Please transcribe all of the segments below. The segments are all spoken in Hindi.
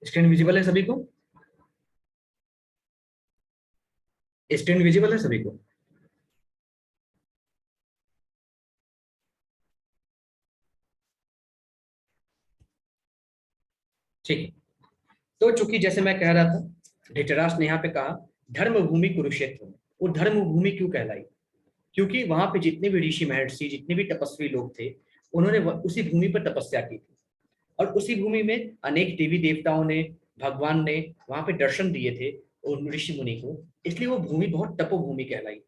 स्क्रीन विजिबल है सभी को? स्क्रीन विजिबल है सभी को? ठीक है। तो चूंकि जैसे मैं कह रहा था, धृतराष्ट्र ने यहाँ पे कहा धर्म भूमि कुरुक्षेत्र में। वो धर्म भूमि क्यों कहलाई? क्योंकि वहां पे जितने भी ऋषि महर्षि, जितने भी तपस्वी लोग थे, उन्होंने उसी भूमि पर तपस्या की थी। और उसी भूमि में अनेक देवी देवताओं ने, भगवान ने वहां पे दर्शन दिए थे उन ऋषि मुनि को। इसलिए वो भूमि बहुत तपोभूमि कहलाई।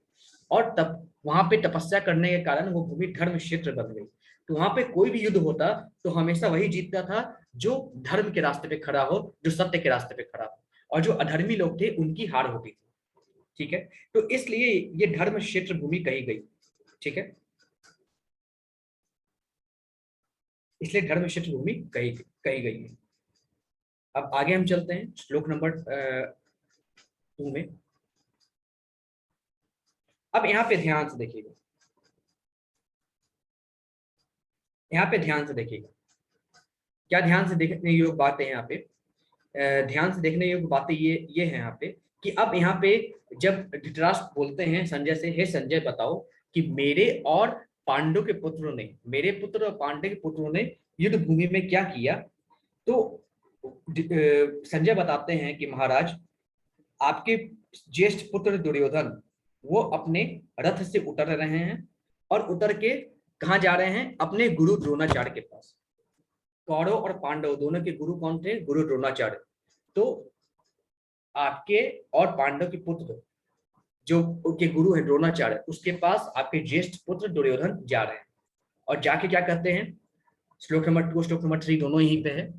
और तब वहां पे तपस्या करने के कारण वो भूमि धर्म क्षेत्र बन गई। तो वहां पे कोई भी युद्ध होता तो हमेशा वही जीतता था जो धर्म के रास्ते पे खड़ा हो, जो सत्य के रास्ते पे खड़ा हो। और जो अधर्मी लोग थे उनकी हार होती थी। ठीक है। तो इसलिए ये धर्म क्षेत्र भूमि कही गई। ठीक है। इसलिए धर्म क्षेत्र भूमि कही गई है। अब आगे हम चलते हैं श्लोक नंबर 2 में। अब यहाँ पे ध्यान से देखिएगा। यहाँ पे ध्यान से देखिएगा। क्या ध्यान से देखने योग्य बातें हैं यहाँ पे? ध्यान से देखने योग्य बातें ये है यहाँ पे कि अब यहाँ पे जब धृतराष्ट्र बोलते हैं संजय से, हे संजय बताओ कि मेरे और पांडु के पुत्रों ने, मेरे पुत्र और पांडु के पुत्रों ने युद्ध भूमि में क्या किया। तो संजय बताते हैं कि महाराज, आपके ज्येष्ठ पुत्र दुर्योधन वो अपने रथ से उतर रहे हैं और उतर के कहाँ जा रहे हैं? अपने गुरु द्रोणाचार्य के पास। कौरव और पांडव दोनों के गुरु कौन थे? गुरु द्रोणाचार्य। तो आपके और पांडव के पुत्र जो उनके गुरु है द्रोणाचार्य, उसके पास आपके ज्येष्ठ पुत्र दुर्योधन जा रहे हैं। और जाके क्या कहते हैं? श्लोक नंबर 2 श्लोक नंबर 3 दोनों यहीं पे है।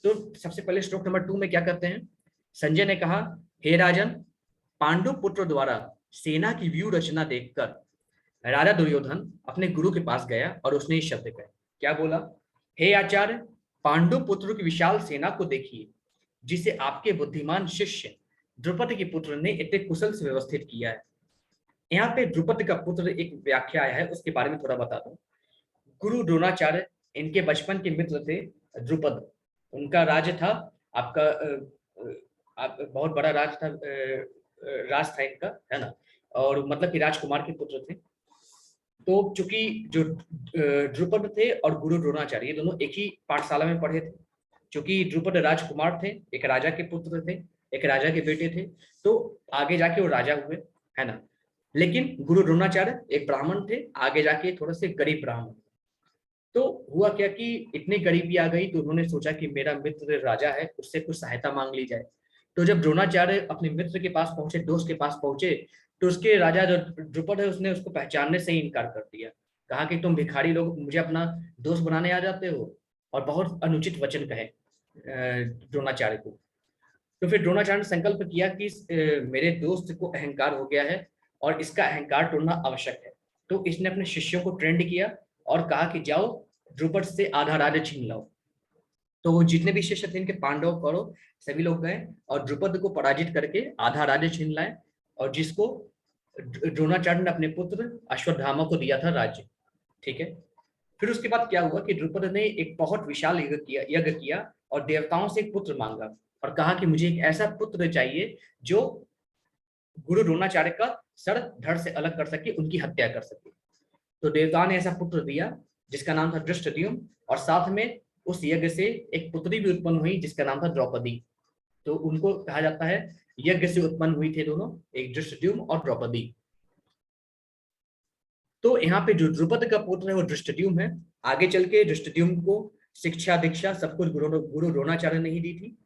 तो सबसे पहले श्लोक नंबर 2 में क्या कहते हैं? संजय ने कहा, हे राजन, पांडु पुत्र द्वारा सेना की व्यू रचना देखकर राजा दुर्योधन अपने गुरु के पास गया और उसने इस शब्द कहे। क्या बोला? हे आचार्य, पांडु पुत्र की विशाल सेना को देखिए, जिसे आपके बुद्धिमान शिष्य द्रुपद के पुत्र ने इतने कुशल से व्यवस्थित किया है। यहाँ पे द्रुपद का पुत्र एक व्याख्या आया है, उसके बारे में थोड़ा बता दूं। गुरु द्रोणाचार्य इनके बचपन के मित्र थे। द्रुपद उनका राज था, आपका बहुत बड़ा राज था, राज था इनका, है ना। और मतलब कि राजकुमार के पुत्र थे। तो चूंकि जो द्रुपद थे और गुरु द्रोणाचार्य ये दोनों एक ही पाठशाला में पढ़े थे। चूंकि द्रुपद राजकुमार थे, एक राजा के पुत्र थे, एक राजा के बेटे थे, तो आगे जाके वो राजा हुए, है ना। लेकिन गुरु द्रोणाचार्य एक ब्राह्मण थे, आगे जाके थोड़े से गरीब ब्राह्मण। तो हुआ क्या कि इतनी गरीबी आ गई तो उन्होंने सोचा कि मेरा मित्र राजा है, उससे कुछ सहायता मांग ली जाए। तो जब द्रोणाचार्य अपने मित्र के पास पहुंचे, दोस्त के पास पहुंचे, तो उसके राजा जो द्रुपद है उसने उसको पहचानने से ही इनकार कर दिया। कहा कि तुम भिखारी लोग मुझे अपना दोस्त बनाने आ जाते हो। और बहुत अनुचित वचन कहे द्रोणाचार्य को। तो फिर द्रोणाचार्य ने संकल्प किया कि मेरे दोस्त को अहंकार हो गया है और इसका अहंकार तोड़ना आवश्यक है। तो इसने अपने शिष्यों को ट्रेंड किया और कहा कि जाओ द्रुपद से आधा राज्य छीन लाओ। तो वो जितने भी शिष्य थे इनके, पांडव कौरव सभी लोग गए और द्रुपद को पराजित करके आधा राज्य छीन लाए। और जिसको द्रोणाचार्य ने अपने पुत्र अश्वत्थामा को दिया था राज्य। ठीक है। फिर उसके बाद क्या हुआ कि द्रुपद ने एक बहुत विशाल यज्ञ किया और देवताओं से एक पुत्र मांगा। और कहा कि मुझे एक ऐसा पुत्र चाहिए जो गुरु द्रोणाचार्य का सर धड़ से अलग कर सके, उनकी हत्या कर सके। तो देवताओं ने ऐसा पुत्र दिया जिसका नाम था धृष्टद्युम्न। और साथ में उस यज्ञ से एक पुत्री भी उत्पन्न हुई जिसका नाम था द्रौपदी। तो उनको कहा जाता है यज्ञ से उत्पन्न हुई थे दोनों, एक धृष्टद्युम्न और द्रौपदी। तो यहाँ पे जो द्रुपद का पुत्र है वो धृष्टद्युम्न है। आगे चल के धृष्टद्युम्न को शिक्षा दीक्षा सब कुछ गुरु द्रोणाचार्य ने ही दी थी।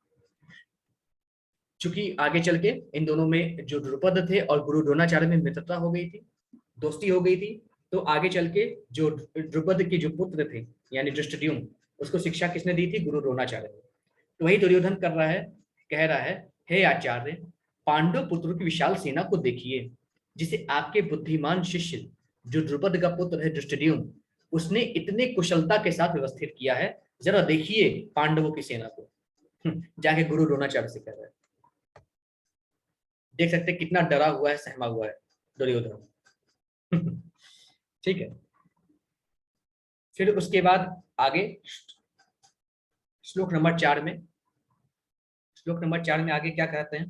चूंकि आगे चल के इन दोनों में जो द्रुपद थे और गुरु द्रोणाचार्य में मित्रता हो गई थी, दोस्ती हो गई थी। तो आगे चल के जो द्रुपद के जो पुत्र थे यानी धृष्टद्युम्न, उसको शिक्षा किसने दी थी? गुरु द्रोणाचार्य ने। तो वही दुर्योधन कर रहा है, कह रहा है, हे आचार्य, पांडव पुत्रों की विशाल सेना को देखिए, जिसे आपके बुद्धिमान शिष्य जो द्रुपद का पुत्र है धृष्टद्युम्न, उसने इतने कुशलता के साथ व्यवस्थित किया है। जरा देखिए पांडवों की सेना को। जाके गुरु द्रोणाचार्य से कह रहा है। देख सकते कितना डरा हुआ है, सहमा हुआ है दुर्योधन। ठीक है। फिर उसके बाद आगे श्लोक नंबर 4 में श्लोक नंबर 4 में आगे क्या कहते हैं?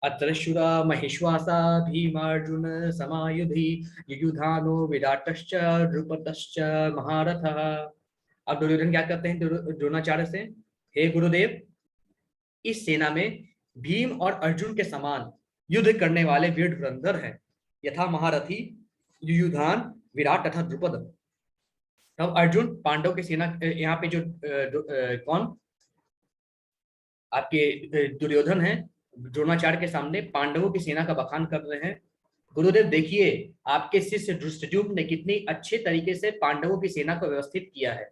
अत्र शुरा महेश्वासा भीमार्जुन समायुधि युयुधानो विराटश्च द्रुपदश्च महारथः। अब दुर्योधन क्या कहते हैं द्रोणाचार्य से? हे गुरुदेव, इस सेना में भीम और अर्जुन के समान युद्ध करने वाले वीर धुरंधर हैं, यथा महारथी युयुधान, विराट तथा द्रुपद। तब अर्जुन पांडव की सेना, यहाँ पे जो कौन आपके दुर्योधन है, द्रोणाचार्य के सामने पांडवों की सेना का बखान कर रहे हैं। गुरुदेव देखिए, आपके शिष्य धृष्टद्युम्न ने कितनी अच्छे तरीके से पांडवों की सेना को व्यवस्थित किया है।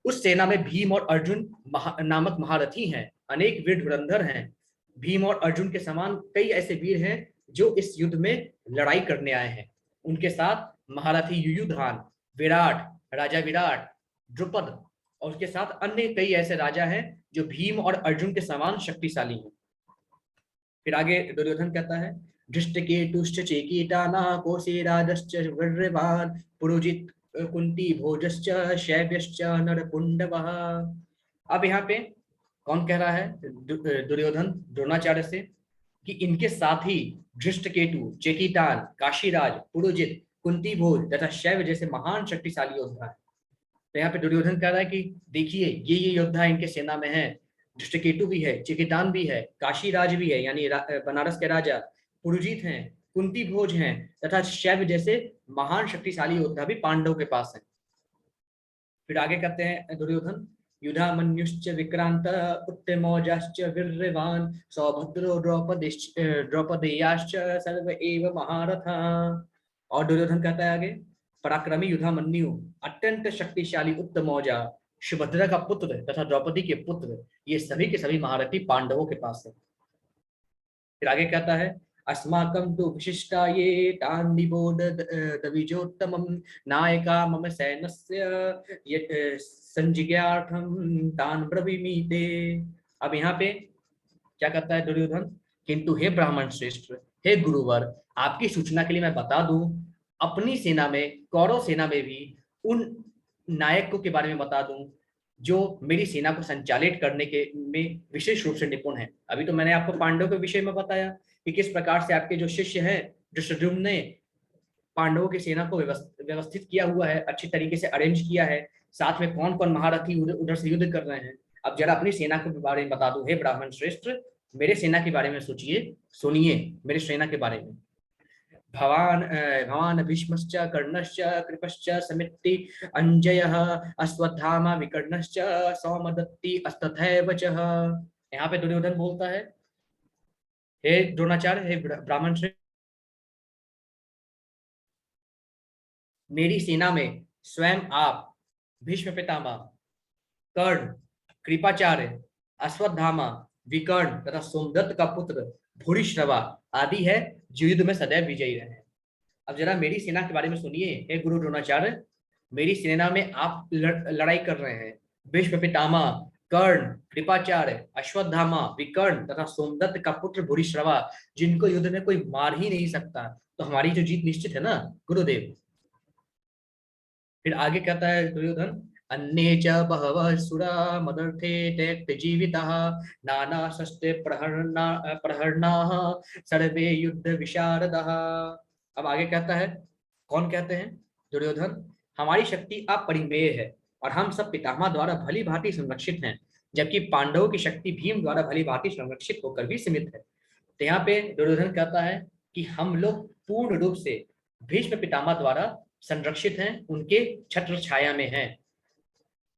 उस सेना में भीम और अर्जुन नामक महारथी हैं, अनेक वीर धुरंधर हैं। भीम और अर्जुन के समान कई ऐसे वीर हैं जो इस युद्ध में लड़ाई करने आए हैं। उनके साथ महारथी युयुधान, विराट, राजा विराट, द्रुपद और उसके साथ अन्य कई ऐसे राजा हैं जो भीम और अर्जुन के समान शक्तिशाली हैं। फिर आगे दुर्योधन कहता है, धृष्टकेतुश्च चेकिताना कौशिराजश्च वीर्यवान् पुरुजित कुंती भोजश्च शैब्यश्च नरपुंडवः। अब यहाँ पे कौन कह रहा है? दुर्योधन द्रोणाचार्य से कि इनके साथ ही धृष्टकेतु, चेकितान, काशीराज, पुरुजित, कुंती भोज तथा शैव्य जैसे महान शक्तिशाली योद्धा है। तो यहाँ पे दुर्योधन कह रहा है कि देखिए ये योद्धा इनके सेना में है। धृष्टकेतु भी है, चिकितान भी है, काशीराज भी है यानी बनारस के राजा, पुरुजीत हैं, कुंती भोज हैं तथा शैव जैसे महान शक्तिशाली योद्धा भी पांडव के पास है। फिर आगे कहते हैं दुर्योधन, युधामन्युश्च विक्रांत उत्तमौजाश्च वीर्यवान सौभद्रो द्रौपदेयाश्च सर्व एव महारथा। और दुर्योधन कहता है आगे, पराक्रमी युधामन्यु, अत्यंत शक्तिशाली उत्तमौजा, सुभद्रा का पुत्र तथा द्रौपदी के पुत्र, ये सभी के सभी महारथी पांडवों के पास है। फिर आगे कहता है, अस्माकं तु विशिष्टा ये तान् निबोध दविजोत्तमं नायका मम सैन्यस्य संजिज्ञार्थं तान् ब्रवीमीते। अब यहाँ पे क्या कहता है दुर्योधन, किंतु हे ब्राह्मण श्रेष्ठ, हे गुरुवर, आपकी सूचना के लिए मैं बता दूं, अपनी सेना में, कौरव सेना में भी उन नायकों के बारे में बता दूं जो मेरी सेना को संचालित करने के में विशेष रूप से निपुण है। अभी तो मैंने आपको पांडवों के विषय में बताया कि किस प्रकार से आपके जो शिष्य हैं धृष्टद्युम्न ने पांडवों की सेना को व्यवस्थित किया हुआ है, अच्छी तरीके से अरेंज किया है, साथ में कौन कौन महारथी उधर से युद्ध कर रहे हैं। अब जरा अपनी सेना के बारे में बता दूं, हे ब्राह्मण श्रेष्ठ, मेरे सेना के बारे में सोचिए, सुनिए मेरे सेना के बारे में। भवान भीष्मश्च कर्णश्च कृपश्च समिति अंजयः अश्वत्थामा विकर्णश्च सौमदत्ति अस्तथैव च। यहाँ पे दुर्योधन बोलता है, हे द्रोणाचार्य, हे ब्राह्मण श्रेष्ठ, मेरी सेना में स्वयं आप, भीष्म पितामह, कर्ण, कृपाचार्य, अश्वत्थामा, विकर्ण तथा सोमदत्त का पुत्र भूरिश्रवा आदि है जो युद्ध में सदैव विजयी रहे। अब जरा मेरी सेना के बारे में सुनिए, हे गुरु द्रोणाचार्य, मेरी सेना में आप लड़ाई कर रहे हैं। भीष्म पितामह, कर्ण, कृपाचार्य, अश्वत्थामा, विकर्ण तथा सोमदत्त का पुत्र भूरिश्रवा, जिनको युद्ध में कोई मार ही नहीं सकता, तो हमारी जो जीत निश्चित है ना गुरुदेव। फिर आगे कहता है दुर्योधन, अन्ये च बहवः सुरा मदर्थे त्यक्तजीविताः नाना शस्त्रे प्रहरणाः सर्वे युद्ध विशारदाः। अब आगे कहता है, कौन कहते हैं? दुर्योधन, हमारी शक्ति अपरिमेय है और हम सब पितामह द्वारा भली भांति संरक्षित हैं, जबकि पांडवों की शक्ति भीम द्वारा भली भांति संरक्षित होकर भी सीमित है। तो यहाँ पे दुर्योधन कहता है कि हम लोग पूर्ण रूप से भीष्म पितामह द्वारा संरक्षित हैं, उनके छत्र छाया में हैं,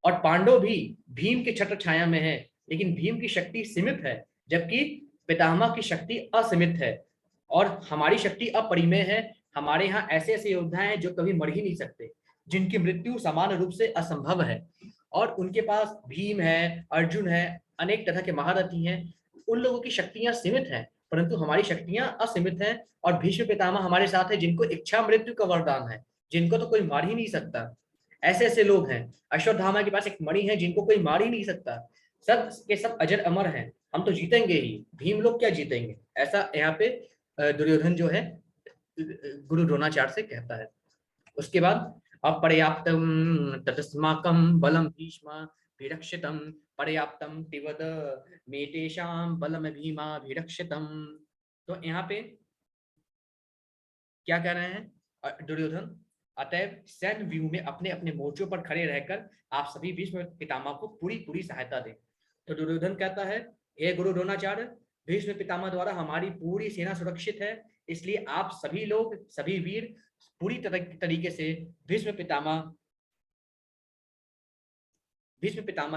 और पांडव भी भीम के छत्र छाया में हैं, लेकिन भीम की शक्ति सीमित है जबकि पितामह की शक्ति असीमित है, और हमारी शक्ति अपरिमेय है। हमारे यहाँ ऐसे ऐसे योद्धा हैं जो कभी मर ही नहीं सकते, जिनकी मृत्यु समान रूप से असंभव है, और उनके पास भीम है, अर्जुन है, अनेक तरह के महारथी हैं। उन लोगों की शक्तियां सीमित हैं, परंतु हमारी शक्तियां असीमित हैं, और भीष्म पितामह हमारे साथ है जिनको इच्छा मृत्यु का वरदान है, जिनको तो कोई मार ही नहीं सकता। ऐसे ऐसे लोग हैं। अश्वत्थामा के पास एक मणि है जिनको कोई मार ही नहीं सकता। सब के सब अजर अमर हैं, हम तो जीतेंगे ही, भीम लोग क्या जीतेंगे। ऐसा यहाँ पे दुर्योधन जो है गुरु द्रोणाचार्य से कहता है। उसके बाद अपर्याप्तम ततस्माकं बलम भीष्म विरक्षितम पर्याप्तम तिवद मेतेषां बलम भीमाभिरक्षितम। तो यहाँ पे क्या कह रहे हैं दुर्योधन, अतएव सैन्य व्यूह में अपने अपने मोर्चों पर खड़े रहकर आप सभी भीष्म पितामह को पूरी पूरी सहायता दें। तो दुर्योधन कहता है, हे गुरु द्रोणाचार्य, भीष्म पितामह द्वारा हमारी पूरी सेना सुरक्षित है, इसलिए आप सभी लोग, सभी वीर पूरी तरीके से भीष्म पितामह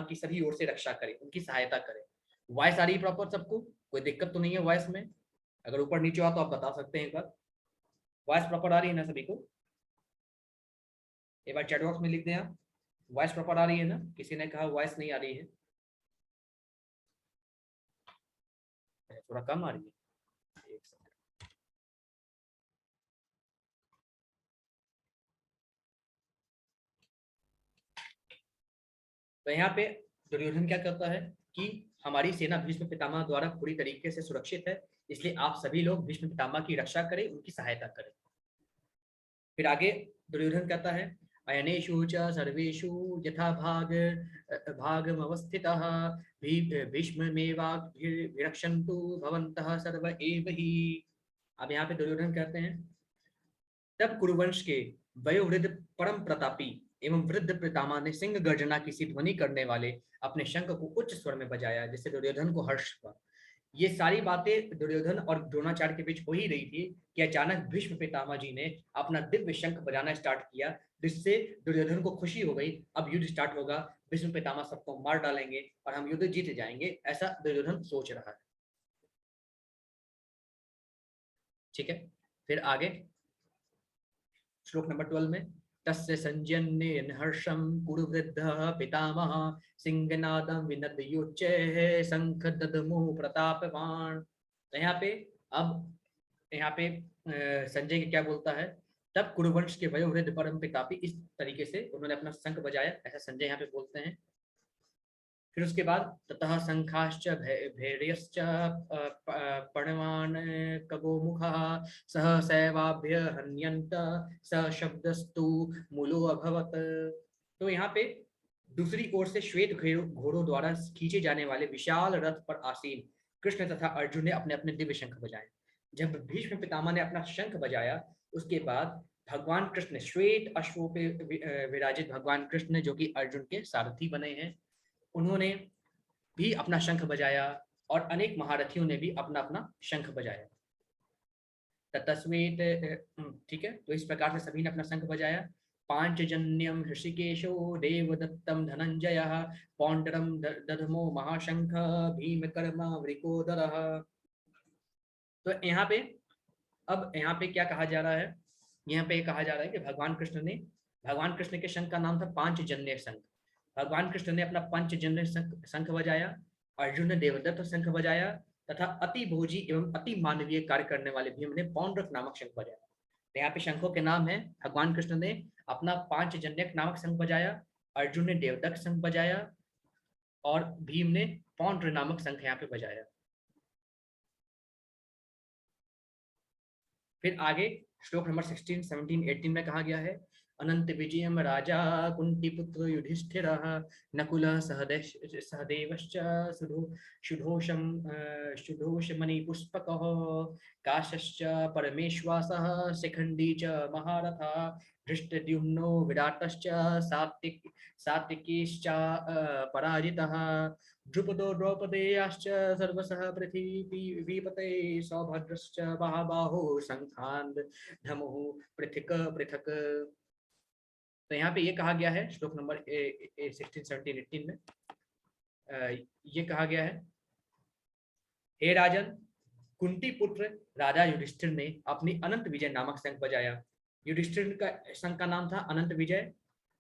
की सभी ओर से रक्षा करें, उनकी सहायता करें। वॉइस आ रही प्रॉपर सबको? कोई दिक्कत तो नहीं है वॉइस में? अगर ऊपर नीचे हो तो आप बता सकते हैं एक बार। वॉइस प्रॉपर आ रही है ना सभी को? एक बार चैट बॉक्स में लिख दें आप, वॉइस प्रॉपर आ रही है ना? किसी ने कहा वॉइस नहीं आ रही है, थोड़ा कम आ रही है, एक सेकंड। तो यहाँ पे दुर्योधन क्या करता है कि हमारी सेना भीष्म पितामह द्वारा पूरी तरीके से सुरक्षित है, इसलिए आप सभी लोग भीष्म पितामह की रक्षा करें, उनकी सहायता करें। फिर आगे दुर्योधन कहता है, अयनेषु च सर्वेषु यथा भागमवस्थितः भीष्ममेवाभिरक्षन्तु भवन्तः सर्व एव हि। अब यहाँ पे दुर्योधन कहते हैं, तब कुरुवंश के वयोवृद्ध परम प्रतापी एवं वृद्ध पितामह ने सिंह गर्जना की सी ध्वनि करने वाले अपने शंख को उच्च स्वर में बजाया, जिससे दुर्योधन को हर्ष हुआ। ये सारी बातें दुर्योधन और द्रोणाचार्य के बीच हो ही रही थी कि अचानक भीष्म पितामह जी ने अपना दिव्य शंख बजाना स्टार्ट किया, जिससे दुर्योधन को खुशी हो गई। अब युद्ध स्टार्ट होगा, भीष्म पितामह सबको मार डालेंगे और हम युद्ध जीत जाएंगे, ऐसा दुर्योधन सोच रहा है। ठीक है, फिर आगे श्लोक नंबर 12 में, तस्य संजन्येन हर्षं कुरुवृद्धः पितामह सिंहनादं विनद्योच्चैः शंख दद्मो प्रतापवान। तो यहाँ पे अब यहाँ पे संजय क्या बोलता है, तब कुरुवंश के वयोवृद्ध परम पितापी इस तरीके से उन्होंने अपना शंख बजाया, ऐसा संजय यहाँ पे बोलते हैं। फिर उसके बाद ततः शंखाश्च भैर्यश्च प्रणवान कगोमुखः सह सैवाभ्य हन्यन्त स शब्दस्तु मूलो अभवत। तो यहाँ पे दूसरी ओर से श्वेत घोड़ों द्वारा खींचे जाने वाले विशाल रथ पर आसीन कृष्ण तथा अर्जुन ने अपने अपने दिव्य शंख बजाए। जब भीष्म पितामह ने अपना शंख बजाया, उसके बाद भगवान कृष्ण, श्वेत अश्वों पे विराजित भगवान कृष्ण जो कि अर्जुन के सारथी बने हैं, उन्होंने भी अपना शंख बजाया और अनेक महारथियों ने भी अपना अपना शंख बजाया। तस्वीत, ठीक है, तो इस प्रकार से सभी ने अपना शंख बजाया। पांचजन्यम ऋषिकेशो देवदत्तम धनंजयः पौंडरम दधमो महाशंख भीमकर्मा वृकोदरः। तो यहाँ पे अब यहाँ पे क्या कहा जा रहा है, यहाँ पे कहा जा रहा है कि भगवान कृष्ण के शंख का नाम था पांचजन्य शंख। भगवान कृष्ण ने अपना पंचजन्य शंख बजाया, अर्जुन ने देवदत्त शंख बजाया तथा अति भोजी एवं अति मानवीय कार्य करने वाले भीम ने पौंड्रक नामक शंख बजाया। तो यहाँ पे शंखों के नाम है, भगवान कृष्ण ने अपना पांचजन्यक नामक शंख बजाया, अर्जुन ने देवदत्त शंख बजाया और भीम ने पौंड्र नामक शंख यहाँ पे बजाया। फिर आगे श्लोक नंबर 16, 17, 18 में कहा गया है, अनंत विजयम राजा कुंती पुत्र युधिष्ठिर नकुल सहदेवश्च शुधोषमणि पुष्पक काशश्च परमेश्वासः शिखंडी च महारथा धृष्टद्युम्नो विराटश्च सात्विकीश्च पराजितः द्रुपदो द्रौपदेयाश्च सर्वशः पृथ्वीपते सौभद्रश्च महाबाहो शंखान् धमुः पृथक पृथक। तो यहाँ पे ये कहा गया है श्लोक नंबर 16, 17, 18 में ये कहा गया है, हे राजन, कुंती पुत्र राजा युधिष्ठिर ने अपनी अनंत विजय नामक शंख बजाया। युधिष्ठिर का शंख का नाम था अनंत विजय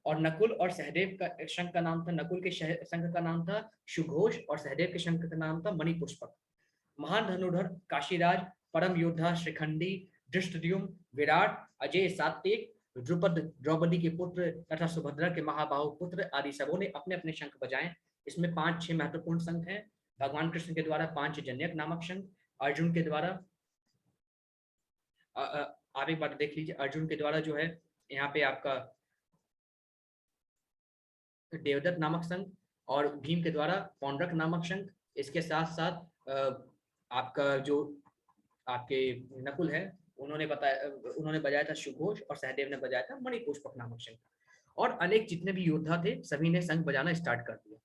और नकुल और सहदेव का शंख का नाम था, नकुल के शंख का नाम था सुघोष और सहदेव के शंख का नाम था मणिपुष्पक। महान धनुधर काशीराज, परम योद्धा शिखंडी, धृष्टद्युम्न, विराट, अजय, सात्विक, द्रुपद, द्रौपदी के पुत्र तथा सुभद्रा के महाबाहु पुत्र आदि सबों ने अपने अपने शंख बजाए। इसमें 5-6 महत्वपूर्ण शंख हैं। भगवान कृष्ण के द्वारा पांचजन्यक नामक शंख, अर्जुन के द्वारा आप एक बार देख लीजिए, अर्जुन के द्वारा जो है यहाँ पे आपका देवदत्त नामक शंख, और भीम के द्वारा पौंड्रक नामक शंख, इसके साथ साथ आपका जो आपके नकुल है उन्होंने बजाया था सुघोष, और सहदेव ने बजाया था मणिपुष्पक नामक शंख, और अनेक जितने भी योद्धा थे सभी ने शंख बजाना स्टार्ट कर दिया।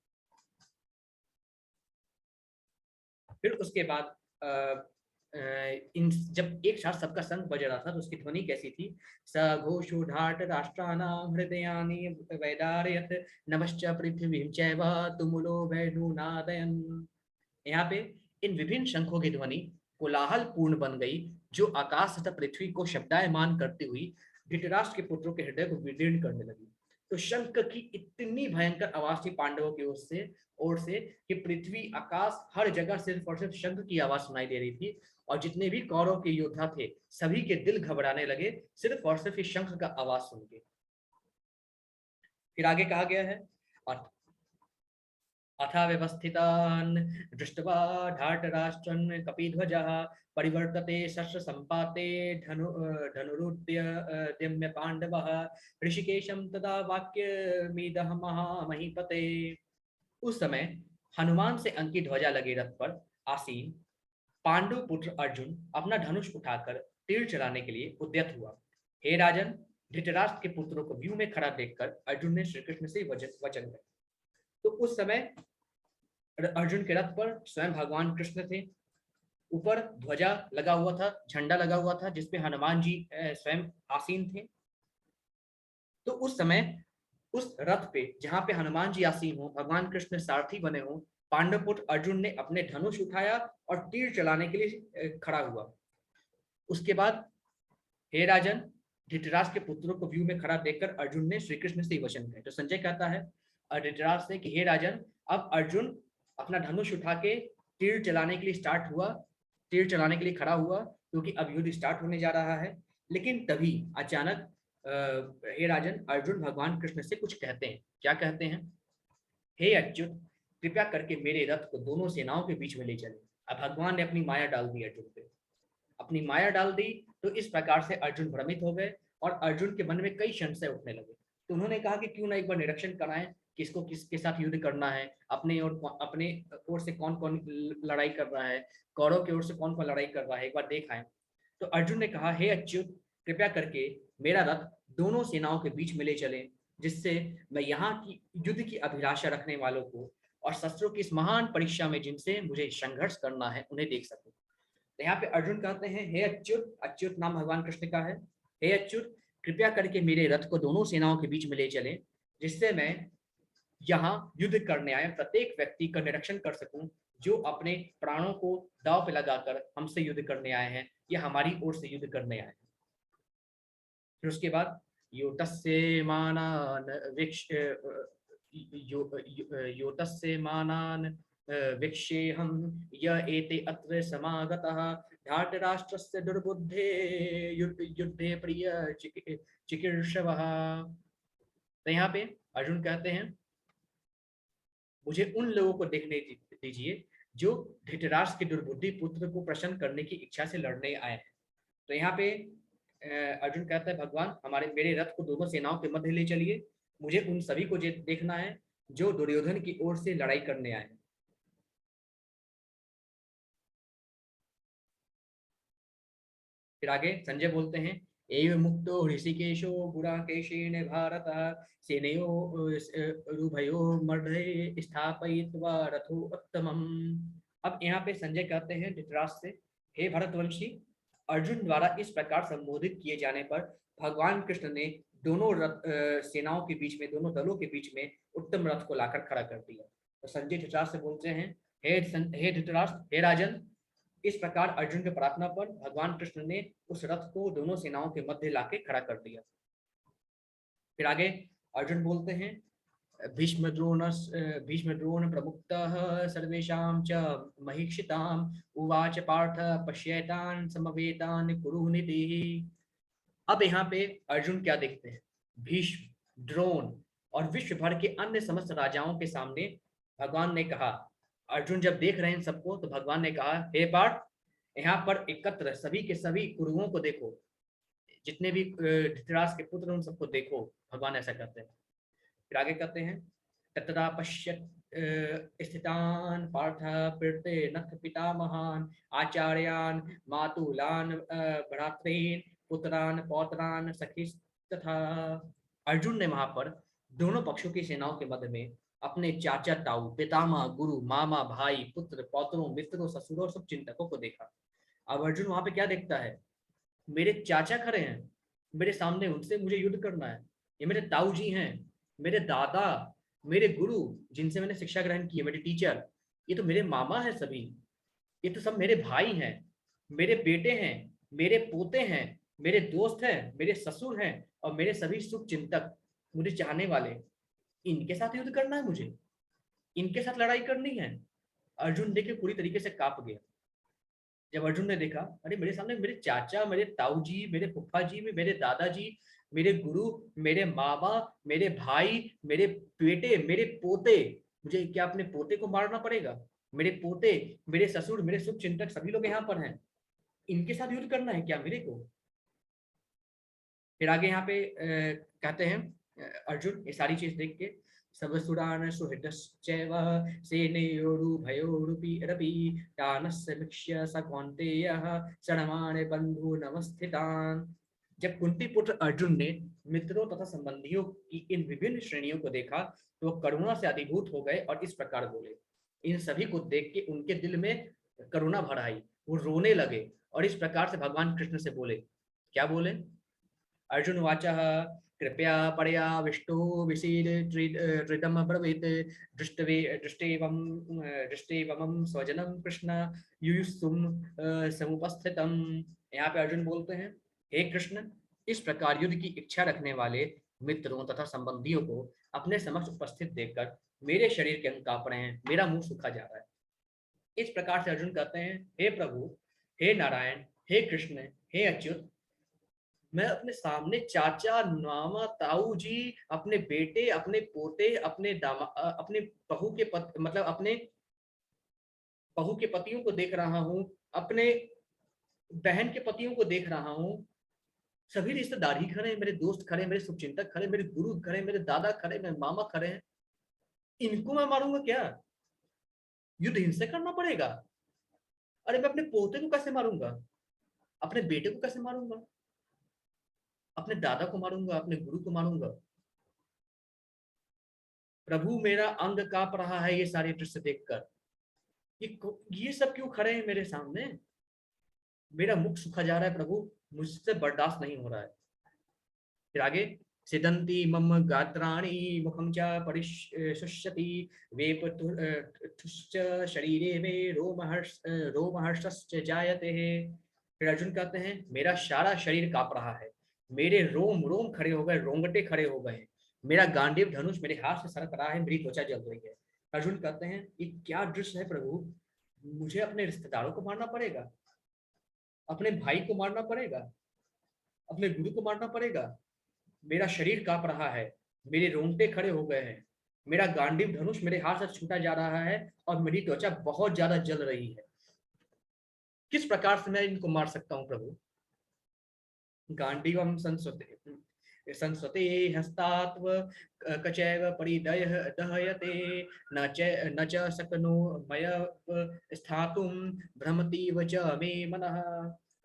फिर उसके बाद इन जब एक साथ सबका शंख बज रहा था तो उसकी ध्वनि कैसी थी? स घोषोढाट राष्ट्राणां हृदयानि वैदारयत् नभश्च पृथ्वीं चैव तुमुलो वैणुनादयन्। यहाँ पे इन विभिन्न शंखों की ध्वनि कोलाहल पूर्ण बन गई, जो आकाश तथा पृथ्वी को शब्दायमान करती हुई धृतराष्ट्र के पुत्रों के हृदय को विदीर्ण करने लगी। तो शंख की इतनी भयंकर आवाज थी पांडवों की ओर से कि पृथ्वी, आकाश, हर जगह सिर्फ और सिर्फ शंख की आवाज सुनाई दे रही थी, और जितने भी कौरव के योद्धा थे सभी के दिल घबराने लगे सिर्फ और सिर्फ इस शंख का आवाज सुन के। फिर आगे कहा गया है, अथा व्यवस्थितान् दृष्ट्वा धार्तराष्ट्रन् कपिध्वजः परिवर्तते शस्त्र संपाते धनुरुद्यम्य पांडवः ऋषिकेशं तदा वाक्यमिदः महामहीपते। उस समय हनुमान से अंकित ध्वजा लगे रथ पर आसीन पांडु पुत्र अर्जुन अपना धनुष उठाकर तीर चलाने के लिए उद्यत हुआ। हे राजन, धृतराष्ट्र के पुत्रों को व्यू में खड़ा देखकर अर्जुन ने श्री कृष्ण से वचन गए। तो उस समय अर्जुन के रथ पर स्वयं भगवान कृष्ण थे, ऊपर ध्वजा लगा हुआ था, झंडा लगा हुआ था जिसपे हनुमान जी स्वयं आसीन थे। तो उस समय उस रथ पे जहां पे हनुमान जी आसीन हो, भगवान कृष्ण सारथी बने हो, पांडव पुत्र अर्जुन ने अपने धनुष उठाया और तीर चलाने के लिए खड़ा हुआ। उसके बाद हे राजन, धृतराष्ट्र के पुत्रों को व्यू में खड़ा देखकर अर्जुन ने श्री कृष्ण से वचन कहे। तो संजय कहता है धृतराष्ट्र से कि हे राजन, अब अर्जुन अपना धनुष उठा के तीर चलाने के लिए खड़ा हुआ, क्योंकि अब युद्ध स्टार्ट होने जा रहा है। लेकिन तभी अचानक हे राजन, अर्जुन भगवान कृष्ण से कुछ कहते हैं। क्या कहते हैं? हे अच्युत, कृपया करके मेरे रथ को दोनों सेनाओं के बीच में ले चले। अब भगवान ने अपनी माया डाल दी अर्जुन पे, अपनी माया डाल दी। तो इस प्रकार से अर्जुन भ्रमित हो गए और अर्जुन के मन में कई संशय उठने लगे। तो उन्होंने कहा कि क्यों ना एक बार निरीक्षण कराएं, किसको किसके साथ युद्ध करना है, अपने ओर से कौन कौन लड़ाई कर रहा है, कौरव की ओर से कौन कौन लड़ाई कर रहा है, एक बार देख आए। तो अर्जुन ने कहा, हे अच्युत, कृपया करके मेरा रथ दोनों सेनाओं के बीच में ले चले, जिससे मैं यहाँ की युद्ध की अभिलाषा रखने वालों को और शस्त्रों की इस महान परीक्षा में जिनसे मुझे संघर्ष करना है उन्हें देख सकूं। तो यहाँ पे अर्जुन कहते हैं, हे अच्युत, अच्युत नाम भगवान कृष्ण का है, हे अच्युत, कृपया करके मेरे रथ को दोनों सेनाओं के बीच में ले चले, जिससे मैं यहाँ युद्ध करने आए प्रत्येक व्यक्ति का निरीक्षण कर सकूं, जो अपने प्राणों को दांव पे लगाकर हमसे युद्ध करने आए हैं या हमारी ओर से युद्ध करने आए हैं। फिर उसके बाद योतस्य मानान विक्षेहं य एते अत्र समागतः धार्तराष्ट्रस्य दुर्बुद्धे युद्धे प्रिय चिकीर्षवः। तो यहाँ पे अर्जुन कहते हैं, मुझे उन लोगों को देखने दीजिए जो धृतराष्ट्र के दुर्बुद्धि पुत्र को प्रसन्न करने की इच्छा से लड़ने आए हैं। तो यहाँ पे अर्जुन कहता है, भगवान मेरे रथ को दोनों सेनाओं के मध्य ले चलिए, मुझे उन सभी को देखना है जो दुर्योधन की ओर से लड़ाई करने आए। फिर आगे संजय बोलते हैं, एवं मुक्तो ऋषिकेशो गुडाकेशेन भारत सेनयो रुभयो मर्दे स्थापयित्वा रथो उत्तमम्। अब यहाँ पे संजय कहते हैं धृतराष्ट्र से, हे भरतवंशी, अर्जुन द्वारा इस प्रकार संबोधित किए जाने पर भगवान कृष्ण ने दोनों सेनाओं के बीच में, दोनों दलों के बीच में उत्तम रथ को लाकर खड़ा कर दिया। तो संजय धृतराष्ट्र से बोलते हैं, हे धृतराष्ट्र, हे राजन, इस प्रकार अर्जुन के प्रार्थना पर भगवान कृष्ण ने उस रथ को दोनों सेनाओं के मध्य लाके खड़ा कर दिया। फिर आगे अर्जुन बोलते हैं, भीष्म द्रोण प्रमुक्तः सर्वेषां च महीक्षिताम् उवाच पार्थ पश्येतान् समवेतान् कुरुनिधिः। अब यहाँ पे अर्जुन क्या देखते हैं? भीष्म, द्रोण और विश्व भर के अन्य समस्त राजाओं के सामने भगवान ने कहा, अर्जुन जब देख रहे हैं सबको, तो भगवान ने कहा, हे पार्थ, यहाँ पर एकत्र सभी के सभी कुरुओं को देखो, जितने भी धृतराष्ट्र के पुत्र उन सबको देखो, भगवान ऐसा कहते हैं। फिर आगे कहते हैं, ततरा पश्यत स्थितान पार्थ पीर्ते नथ पितामहान आचार्यान मातुलान भ्रातॄन पुत्रान पौत्रान सखी तथा। अर्जुन ने वहां पर दोनों पक्षों की सेनाओं के मध्य में अपने चाचा ताऊ पितामह गुरु मामा भाई पुत्र पौत्रों मित्रों ससुरों और सब चिंतकों को देखा। अब अर्जुन वहां पे क्या देखता है, मेरे चाचा खड़े हैं मेरे सामने, उनसे मुझे युद्ध करना है। ये मेरे ताऊ जी हैं, मेरे दादा, मेरे गुरु जिनसे मैंने शिक्षा ग्रहण की है, मेरे टीचर, ये तो मेरे मामा हैं सभी, ये तो सब मेरे भाई हैं, मेरे बेटे हैं, मेरे पोते हैं, मेरे दोस्त हैं, मेरे ससुर हैं और मेरे सभी शुभ चिंतक, मुझे चाहने वाले, इनके साथ युद्ध करना है मुझे, इनके साथ लड़ाई करनी है। अर्जुन देख के पूरी तरीके से कांप गया। जब अर्जुन ने देखा, अरे मेरे सामने मेरे चाचा, मेरे ताऊ जी, मेरे फुफ्फा जी, मेरे दादाजी, मेरे गुरु, मेरे मामा, मेरे भाई, मेरे बेटे, मेरे पोते, मुझे क्या अपने पोते को मारना पड़ेगा? मेरे पोते, मेरे ससुर, मेरे शुभ चिंतक सभी लोग यहाँ पर हैं, इनके साथ युद्ध करना है क्या मेरे को? फिर आगे यहाँ पे कहते हैं अर्जुन ये सारी चीज देख के, सबसुरान सुहृदश्चैव सेनयोरुभयोरपि तानस्य वीक्ष्य स कौन्तेयः क्षणमाणे बन्धु नमस्थितान्। जब कुंती पुत्र अर्जुन ने मित्रों तथा संबंधियों की इन विभिन्न श्रेणियों को देखा तो वो करुणा से अभिभूत हो गए और इस प्रकार बोले। इन सभी को देख के उनके दिल में करुणा भर आई, वो रोने लगे और इस प्रकार से भगवान कृष्ण से बोले। क्या बोले? अर्जुन वाचः कृपया पर्याविष्टो विशीर्त्रिदम् अब्रवीत् दृष्टेवं स्वजनं कृष्ण युयुत्सुं समुपस्थितम्। यहाँ पे अर्जुन बोलते हैं, हे कृष्ण, इस प्रकार युद्ध की इच्छा रखने वाले मित्रों तथा संबंधियों को अपने समक्ष उपस्थित देखकर मेरे शरीर के अंग कांप रहे हैं, मेरा मुंह सूखा जा रहा है। इस प्रकार से अर्जुन कहते हैं, हे प्रभु, हे नारायण, हे कृष्ण, हे अच्युत, मैं अपने सामने चाचा मामा ताऊ जी, अपने बेटे, अपने पोते, अपने अपने बहू के मतलब अपने बहू के पतियों को देख रहा हूँ, अपने बहन के पतियों को देख रहा हूँ, सभी रिश्तेदार ही खड़े हैं, मेरे दोस्त खड़े, मेरे शुभचिंतक खड़े, मेरे गुरु खड़े, मेरे दादा खड़े, मेरे मामा खड़े हैं, इनको मैं मारूंगा क्या? युद्ध इनसे करना पड़ेगा? अरे मैं अपने पोते को कैसे मारूंगा, अपने बेटे को कैसे मारूंगा, अपने दादा को मारूंगा, अपने गुरु को मारूंगा? प्रभु मेरा अंग कांप रहा है ये सारे दृश्य देखकर, ये सब क्यों खड़े हैं मेरे सामने, मेरा मुख सूखा जा रहा है प्रभु, मुझसे बर्दाश्त नहीं हो रहा है। फिर आगे, सिदंती मम गात्राणि मुखम च परिशुष्यति वेपथुश्च शरीरे मे रोमहर्षश्च जायते। फिर अर्जुन कहते हैं, मेरा सारा शरीर कांप रहा है, मेरे रोम रोम खड़े हो गए, रोंगटे खड़े हो गए, मेरा गांडीव धनुष मेरे हाथ से सरक रहा है, मेरी त्वचा जल रही है। अर्जुन कहते हैं, ये क्या दृश्य है प्रभु, मुझे अपने रिश्तेदारों को मारना पड़ेगा, अपने भाई को मारना पड़ेगा, अपने गुरु को मारना पड़ेगा, मेरा शरीर कांप रहा है, मेरे रोंगटे खड़े हो गए हैं, मेरा गांडीव धनुष मेरे हाथ से छूटा जा रहा है और मेरी त्वचा बहुत ज्यादा जल रही है, किस प्रकार से मैं इनको मार सकता हूँ प्रभु? गांडीवम संस्वते हस्तात्व कचैव परिदयः दहयते न च शक्नो मय स्थातुं भ्रमतीव च मे मनः।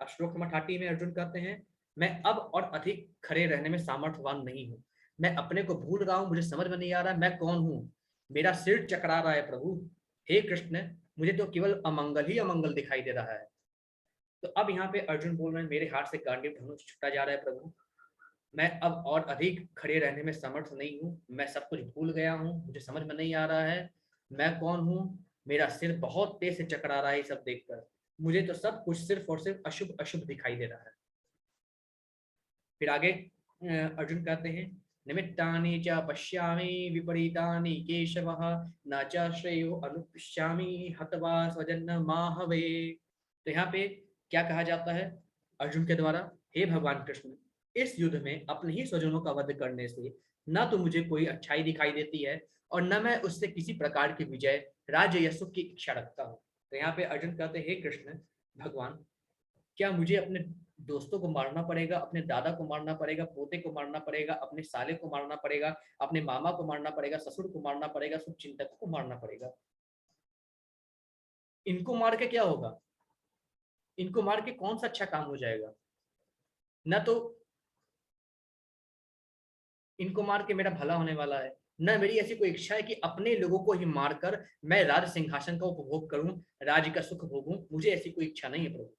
श्लोक नंबर 30 में अर्जुन कहते हैं, मैं अब और अधिक खड़े रहने में सामर्थ्यवान नहीं हूँ, मैं अपने को भूल रहा हूँ, मुझे समझ में नहीं आ रहा मैं कौन हूँ, मेरा सिर चकरा रहा है प्रभु। हे कृष्ण, मुझे तो केवल अमंगल ही अमंगल दिखाई दे रहा है। तो अब यहाँ पे अर्जुन बोल रहे हैं, मेरे हाथ से गांडीव धनुष छूटा जा रहा है प्रभु, मैं अब और अधिक खड़े रहने में समर्थ नहीं हूँ, मैं सब कुछ भूल गया हूँ, मुझे समझ में नहीं आ रहा है मैं कौन हूँ, मेरा सिर बहुत तेज से चकरा रहा है ये सब देखकर, मुझे तो सब कुछ सिर्फ और सिर्फ अशुभ अशुभ दिखाई दे रहा है। फिर आगे अर्जुन कहते हैं, निमित्तानि च पश्यामि विपरीतानि केशवः न च श्रेयो अनुपश्यामि हत्वा स्वजन माहवे। तो यहाँ पे क्या कहा जाता है अर्जुन के द्वारा, हे भगवान कृष्ण, इस युद्ध में अपने ही स्वजनों का वध करने से न तो मुझे कोई अच्छाई दिखाई देती है और न मैं उससे किसी प्रकार की विजय राज्य या सुख की इच्छा रखता हूँ। तो यहाँ पे अर्जुन कहते हैं, हे कृष्ण भगवान, क्या मुझे अपने दोस्तों को मारना पड़ेगा, अपने दादा को मारना पड़ेगा, पोते को मारना पड़ेगा, अपने साले को मारना पड़ेगा, अपने मामा को मारना पड़ेगा, ससुर को मारना पड़ेगा, शुभचिंतक को मारना पड़ेगा? इनको मार के क्या होगा? इनको मार के कौन सा अच्छा काम हो जाएगा? ना तो इनको मार के मेरा भला होने वाला है, न मेरी ऐसी कोई इच्छा है कि अपने लोगों को ही मारकर मैं राज सिंहासन का उपभोग करूं, राज्य का सुख भोगूं। मुझे ऐसी कोई इच्छा नहीं है प्रभु।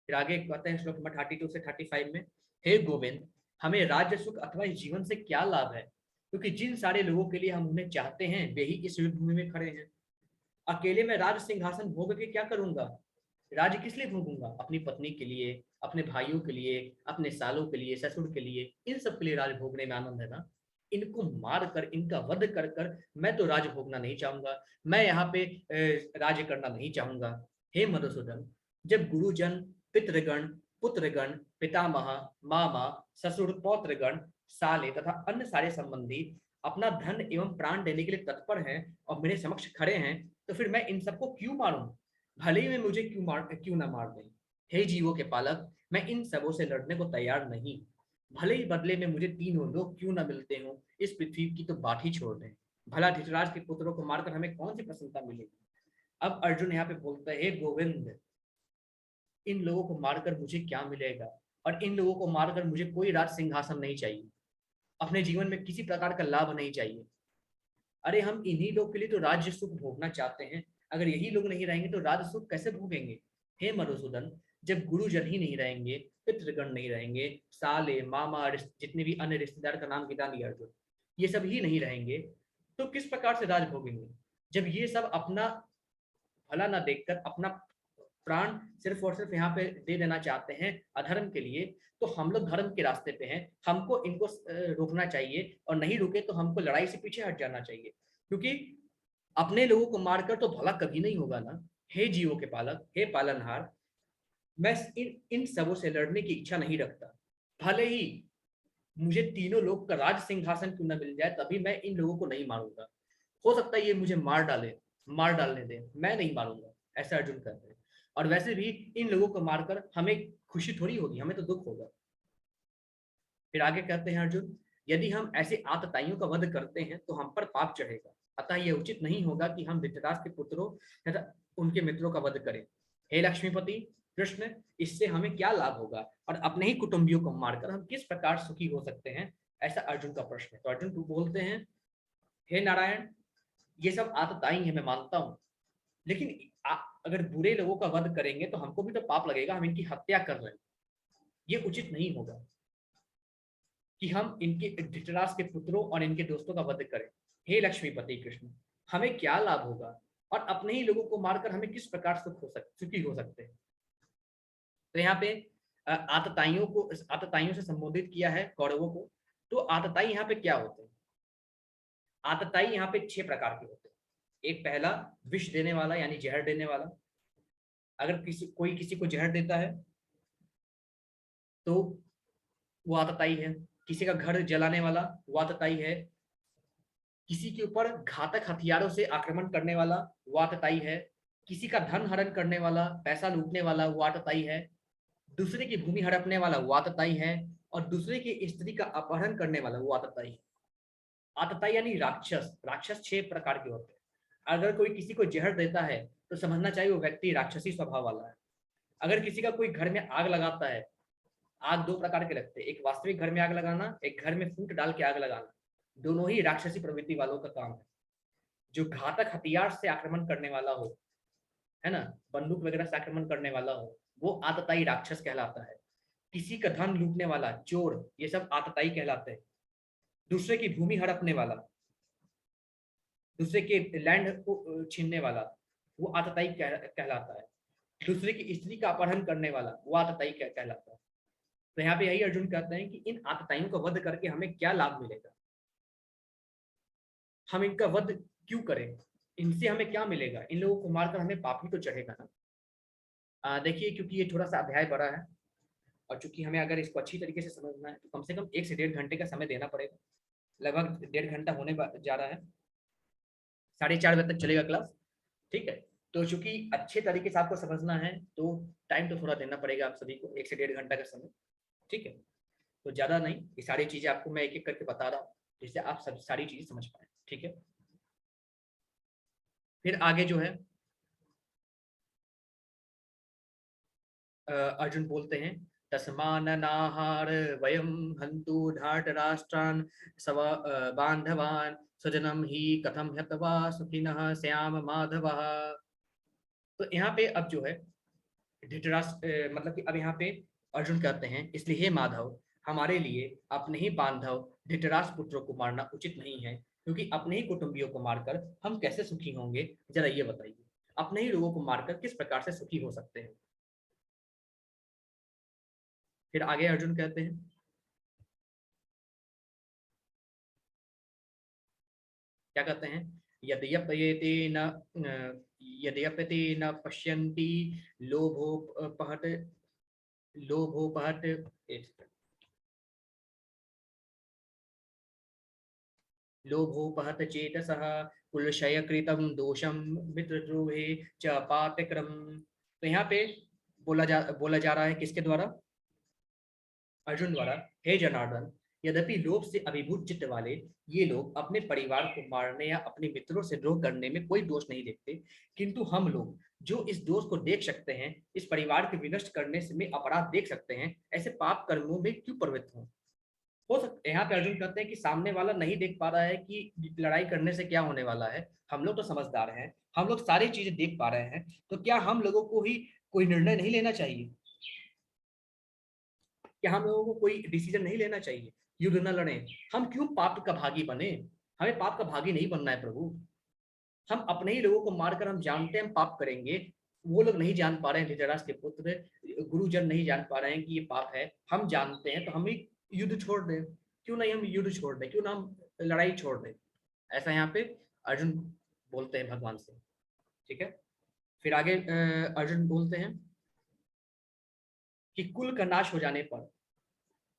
फिर आगे कहते हैं श्लोक नंबर 32 से 35 में, हे गोविंद, हमें राज्य सुख अथवा इस जीवन से क्या लाभ है, क्योंकि जिन सारे लोगों के लिए हम उन्हें चाहते हैं वे ही इस युद्ध भूमि में खड़े हैं। अकेले मैं राज सिंहासन भोग के क्या करूंगा? राज्य किस लिए भोगूंगा? अपनी पत्नी के लिए, अपने भाइयों के लिए, अपने सालों के लिए, ससुर के लिए, इन सब के लिए राज भोगने में आनंद है ना। इनको मार कर, इनका वध कर कर मैं तो राज भोगना नहीं चाहूंगा, मैं यहाँ पे राज्य करना नहीं चाहूंगा। हे मधुसूदन, जब गुरुजन, पितृगण, पुत्रगण, पितामह, मामा, ससुर, पौत्रगण, साले तथा अन्य सारे संबंधी अपना धन एवं प्राण देने के लिए तत्पर हैं और मेरे समक्ष खड़े हैं, तो फिर मैं इन सबको क्यों मारूं? भले ही वे मुझे क्यों ना मार दें। हे जीवों के पालक, मैं इन सबों से लड़ने को तैयार नहीं। भले ही बदले में मुझे तीनों लोग क्यों ना मिलते हो, इस पृथ्वी की तो बात ही छोड़ दें। भला धृतराज के पुत्रों को मारकर हमें कौन सी प्रसन्नता मिलेगी? अब अर्जुन यहाँ पे बोलता है, हे गोविंद, इन लोगों को मारकर मुझे क्या मिलेगा? और इन लोगों को मारकर मुझे कोई राज सिंहासन नहीं चाहिए, अपने जीवन में किसी प्रकार का लाभ नहीं चाहिए। अरे हम इन्हीं लोग के लिए तो राज्य सुख भोगना चाहते हैं, अगर यही लोग नहीं रहेंगे तो राज्य सुख कैसे भोगेंगे? हे मधुसूदन, जब गुरुजन ही नहीं रहेंगे, पितृगण नहीं रहेंगे, साले, मामा, जितने भी अन्य रिश्तेदार का नाम गिना लिया अर्जुन, ये सब ही नहीं रहेंगे, तो किस प्रकार से राज भोगेंगे? जब ये सब अपना भला ना देखकर अपना प्राण सिर्फ और सिर्फ यहाँ पे दे देना चाहते हैं अधर्म के लिए, तो हम लोग धर्म के रास्ते पे हैं, हमको इनको रोकना चाहिए, और नहीं रुके तो हमको लड़ाई से पीछे हट जाना चाहिए, क्योंकि अपने लोगों को मारकर तो भला कभी नहीं होगा ना। हे जीवों के पालक, हे पालनहार, मैं इन सबों से लड़ने की इच्छा नहीं रखता। भले ही मुझे तीनों लोग का राज सिंहासन क्यों न मिल जाए, तभी मैं इन लोगों को नहीं मारूंगा। हो सकता है ये मुझे मार डालने दे, मैं नहीं मारूंगा, ऐसा अर्जुन कहते हैं। और वैसे भी इन लोगों को मारकर हमें खुशी थोड़ी होगी, हमें तो दुख होगा। फिर आगे कहते हैं अर्जुन, यदि हम ऐसे आतताइयों का वध करते हैं तो हम पर पाप चढ़ेगा, अतः यह उचित नहीं होगा कि हम धृतराष्ट्र के पुत्रों तथा उनके मित्रों का वध करें। हे लक्ष्मीपति कृष्ण, इससे हमें क्या लाभ होगा, और अपने ही कुटुंबियों को मारकर हम किस प्रकार सुखी हो सकते हैं? ऐसा अर्जुन का प्रश्न है। तो अर्जुन बोलते हैं, हे नारायण, ये सब आतताई है, मैं मानता हूँ, लेकिन अगर बुरे लोगों का वध करेंगे तो हमको भी तो पाप लगेगा, हम इनकी हत्या कर रहे हैं, ये उचित नहीं होगा कि हम इनके धृतराष्ट्र के पुत्रों और इनके दोस्तों का वध करें। हे लक्ष्मीपति कृष्ण, हमें क्या लाभ होगा, और अपने ही लोगों को मारकर हमें किस प्रकार सुखी हो सकते हैं? तो यहाँ पे आतताइयों से संबोधित किया है कौरवों को। तो आतताई यहाँ पे क्या होते हैं? आतताई यहाँ पे 6 प्रकार के होते हैं। एक पहला, विष देने वाला यानी जहर देने वाला। अगर कोई किसी को जहर देता है तो वो आतताई है। किसी का घर जलाने वाला वो आतताई है। किसी के ऊपर घातक हथियारों से आक्रमण करने वाला वो आतताई है। किसी का धन हरण करने वाला, पैसा लूटने वाला वो आतताई है। दूसरे की भूमि हड़पने वाला वो आतताई है। और दूसरे की स्त्री का अपहरण करने वाला वो आतताई है। आतताई यानी राक्षस। राक्षस 6 प्रकार के होते हैं। अगर कोई किसी को जहर देता है तो समझना चाहिए वो व्यक्ति राक्षसी स्वभाव वाला है। अगर किसी का कोई घर में आग लगाता है, आग 2 प्रकार के लगते हैं, एक वास्तविक घर में आग लगाना, एक घर में फूट डाल के आग लगाना। दोनों ही राक्षसी प्रवृत्ति वालों का काम है। जो घातक हथियार से आक्रमण करने वाला हो, है ना, बंदूक वगैरह से आक्रमण करने वाला हो, वो आतताई राक्षस कहलाता है। किसी का धन लूटने वाला, चोर, ये सब आतताई कहलाते हैं। दूसरे की भूमि हड़पने वाला, दूसरे के लैंड को छीनने वाला, वो आतताई कहलाता है। दूसरे की स्त्री का अपहरण करने वाला वो आतताई कहलाता है। तो यहाँ पे यही अर्जुन कहते हैं कि इन आतताइयों का वध करके हमें क्या लाभ मिलेगा, हम इनका वध क्यों करें, इनसे हमें क्या मिलेगा? इन लोगों को मारकर हमें पाप ही तो चढ़ेगा ना। देखिए, क्योंकि ये थोड़ा सा अध्याय बड़ा है, और चूंकि हमें अगर इसको अच्छी तरीके से समझना है तो कम से कम 1 से 1.5 घंटे का समय देना पड़ेगा। लगभग 1.5 घंटा होने जा रहा है। 4:30 बजे तक चलेगा क्लास, ठीक है। तो चूंकि अच्छे तरीके से आपको समझना है तो टाइम तो थोड़ा देना पड़ेगा आप सभी को, 1 से 1.5 घंटा का समय, ठीक है। तो ज्यादा नहीं, ये सारी चीजें आपको मैं एक एक करके बता रहा हूँ जिससे आप सब सारी चीजें समझ पाए, ठीक है। फिर आगे जो है अर्जुन बोलते हैं, तस्मान्नाहार वयम हंतु धार्त राष्ट्रान सव बांधवान स्वजनम ही कथम हत्वा सुखिनः श्याम माधवः। तो यहाँ पे अब जो है धृतराष्ट्र मतलब कि अब यहाँ पे अर्जुन कहते हैं, इसलिए हे माधव, हमारे लिए अपने ही बांधव धृतराष्ट्र पुत्रों को मारना उचित नहीं है, क्योंकि अपने ही कुटुंबियों को मारकर हम कैसे सुखी होंगे, जरा ये बताइए। अपने ही लोगों को मारकर किस प्रकार से सुखी हो सकते हैं। फिर आगे अर्जुन कहते हैं, क्या कहते हैं, यद्यपयेते न यद्यपते न पश्यन्ति लोभोपहत लोभोपहत लोभोपहत चेतसः कुलक्षयकृतं दोषं मित्रद्रोहे च पातक्रम। तो यहाँ पे बोला जा रहा है किसके द्वारा, अर्जुन द्वारा, हे जनार्दन, यद्यपि लोभ से अभिभूत चित्त वाले ये लोग अपने परिवार को मारने या अपने मित्रों से द्रोह करने में कोई दोष नहीं देखते, किंतु हम लोग जो इस दोष को देख सकते हैं, इस परिवार के विनष्ट करने में अपराध देख सकते हैं, ऐसे पाप कर्मों में क्यों प्रवृत्त हो सकते। यहाँ पे अर्जुन कहते हैं कि सामने वाला नहीं देख पा रहा है कि लड़ाई करने से क्या होने वाला है, हम लोग तो समझदार हैं, हम लोग सारी चीजें देख पा रहे हैं, तो क्या हम लोगों को ही कोई निर्णय नहीं लेना चाहिए, कि हम लोगों को कोई डिसीजन नहीं लेना चाहिए, युद्ध न लड़े। हम क्यों पाप का भागी बने, हमें पाप का भागी नहीं बनना है प्रभु। हम अपने ही लोगों को मारकर हम जानते हैं हम पाप करेंगे, वो लोग नहीं जान पा रहे हैं, धृतराष्ट्र के पुत्र गुरुजन नहीं जान पा रहे हैं कि ये पाप है, हम जानते हैं, तो हम ही युद्ध छोड़ दें। क्यों नहीं हम युद्ध छोड़ दें, क्यों ना हम लड़ाई छोड़ दें। ऐसा यहाँ पे अर्जुन बोलते हैं भगवान से, ठीक है। फिर आगे अर्जुन बोलते हैं कि कुल का नाश हो जाने पर,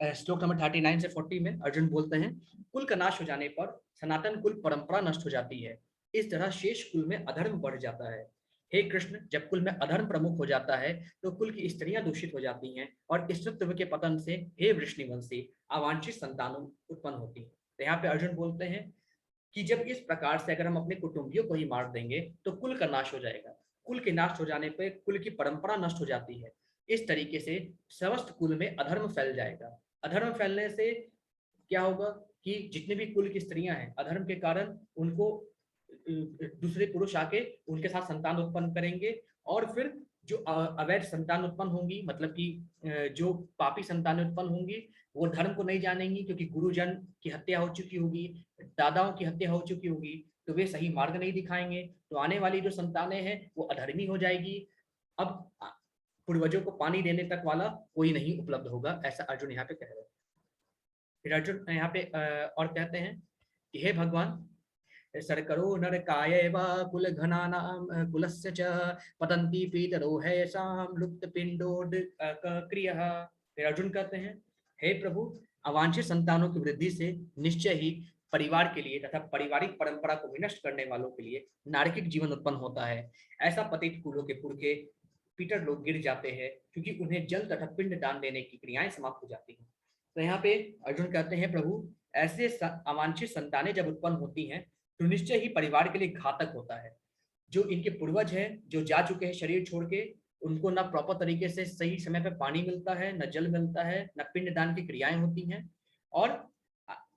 श्लोक नंबर 39 से 40 में अर्जुन बोलते हैं, कुल का नाश हो जाने पर सनातन कुल परंपरा नष्ट हो जाती है, इस तरह शेष कुल में अधर्म बढ़ जाता है। हे कृष्ण, जब कुल में अधर्म प्रमुख हो जाता है तो कुल की स्त्रियां दूषित हो जाती हैं और स्त्रीत्व के पतन से हे वृष्णिवंशी अवांछित संतानों उत्पन्न होती है। तो यहाँ पे अर्जुन बोलते हैं कि जब इस प्रकार से अगर हम अपने कुटुंबियों को ही मार देंगे तो कुल का नाश हो जाएगा, कुल के नाश हो जाने पर कुल की परंपरा नष्ट हो जाती है, इस तरीके से समस्त कुल में अधर्म फैल जाएगा। अधर्म फैलने से क्या होगा कि जितने भी कुल की स्त्रियां हैं अधर्म के कारण उनको दूसरे पुरुष आके उनके साथ संतान उत्पन्न करेंगे, और फिर जो अवैध संतान उत्पन्न होंगी, मतलब कि जो पापी संतानें उत्पन्न होंगी, वो धर्म को नहीं जानेंगी, क्योंकि गुरुजन की हत्या हो चुकी होगी, दादाओं की हत्या हो चुकी होगी, तो वे सही मार्ग नहीं दिखाएंगे, तो आने वाली जो संतानें हैं वो अधर्मी हो जाएगी। अब पूर्वजों को पानी देने तक वाला कोई नहीं उपलब्ध होगा, ऐसा अर्जुन यहाँ पे कह रहे हैं। फिर अर्जुन यहाँ पे और कहते हैं कि हे भगवान, सर्करो नरकायैव कुलघनानां कुलस्य च पतन्ति पीतरो हैषां लुप्तपिण्डोद क्रियः। फिर अर्जुन कहते हैं, हे प्रभु, अवांछित संतानों की वृद्धि से निश्चय ही परिवार के लिए तथा पारिवारिक परंपरा को विनष्ट करने वालों के लिए नारकिक जीवन उत्पन्न होता है। ऐसा पतित कुलों के पुरखे पीटर लोग गिर जाते हैं, क्योंकि उन्हें जल तथा पिंड दान देने की क्रियाएं समाप्त हो जाती हैं। तो यहाँ पे अर्जुन कहते हैं, प्रभु, ऐसे अवांछित संतानें जब उत्पन्न होती हैं तो निश्चय ही परिवार के लिए घातक होता है। जो इनके पूर्वज हैं, जो जा चुके हैं शरीर छोड़ के, उनको ना प्रॉपर तरीके से सही समय पे पानी मिलता है, न जल मिलता है, न पिंडदान की क्रियाएं होती हैं, और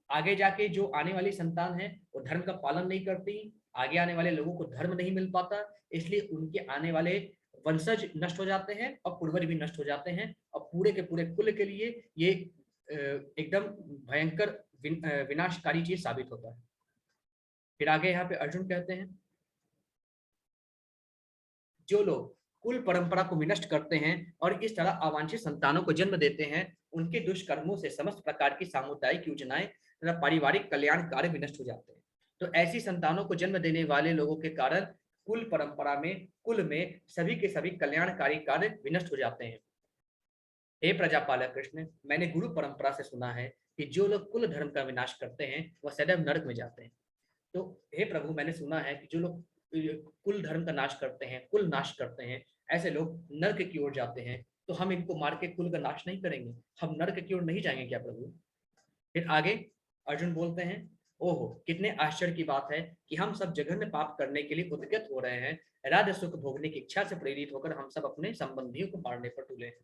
आगे जाके जो आने वाली संतान है वो धर्म का पालन नहीं करती, आगे आने वाले लोगों को धर्म नहीं मिल पाता, इसलिए उनके आने वाले वंशज नष्ट हो जाते हैं और पूर्वज भी नष्ट हो जाते हैं, और पूरे के पूरे कुल के लिए ये एकदम भयंकर विनाशकारी चीज साबित होता है। फिर आगे यहाँ पे अर्जुन कहते हैं, जो लोग कुल परंपरा को विनष्ट करते हैं और इस तरह अवांछित संतानों को जन्म देते हैं, उनके दुष्कर्मों से समस्त प्रकार की सामुदायिक योजनाएं तथा पारिवारिक कल्याण कार्य विनष्ट हो जाते हैं। तो ऐसी संतानों को जन्म देने वाले लोगों के कारण कुल परंपरा में, कुल में सभी के सभी कल्याणकारी कार्य विनष्ट हो जाते हैं। हे प्रजापालक कृष्ण, मैंने गुरु परंपरा से सुना है कि जो लोग कुल धर्म का विनाश करते हैं वह सदैव नरक में जाते हैं। तो हे प्रभु, मैंने सुना है कि जो लोग कुल धर्म का नाश करते हैं, कुल नाश करते हैं, ऐसे लोग नर्क की ओर जाते हैं, तो हम इनको मार के कुल का नाश नहीं करेंगे? हम नर्क की ओर नहीं जाएंगे क्या प्रभु? फिर आगे अर्जुन बोलते हैं, ओहो कितने आश्चर्य की बात है कि हम सब जघन्य पाप करने के लिए उद्यत हो रहे हैं, राज्य सुख भोगने की इच्छा से प्रेरित होकर हम सब अपने संबंधियों को मारने पर तुले हैं।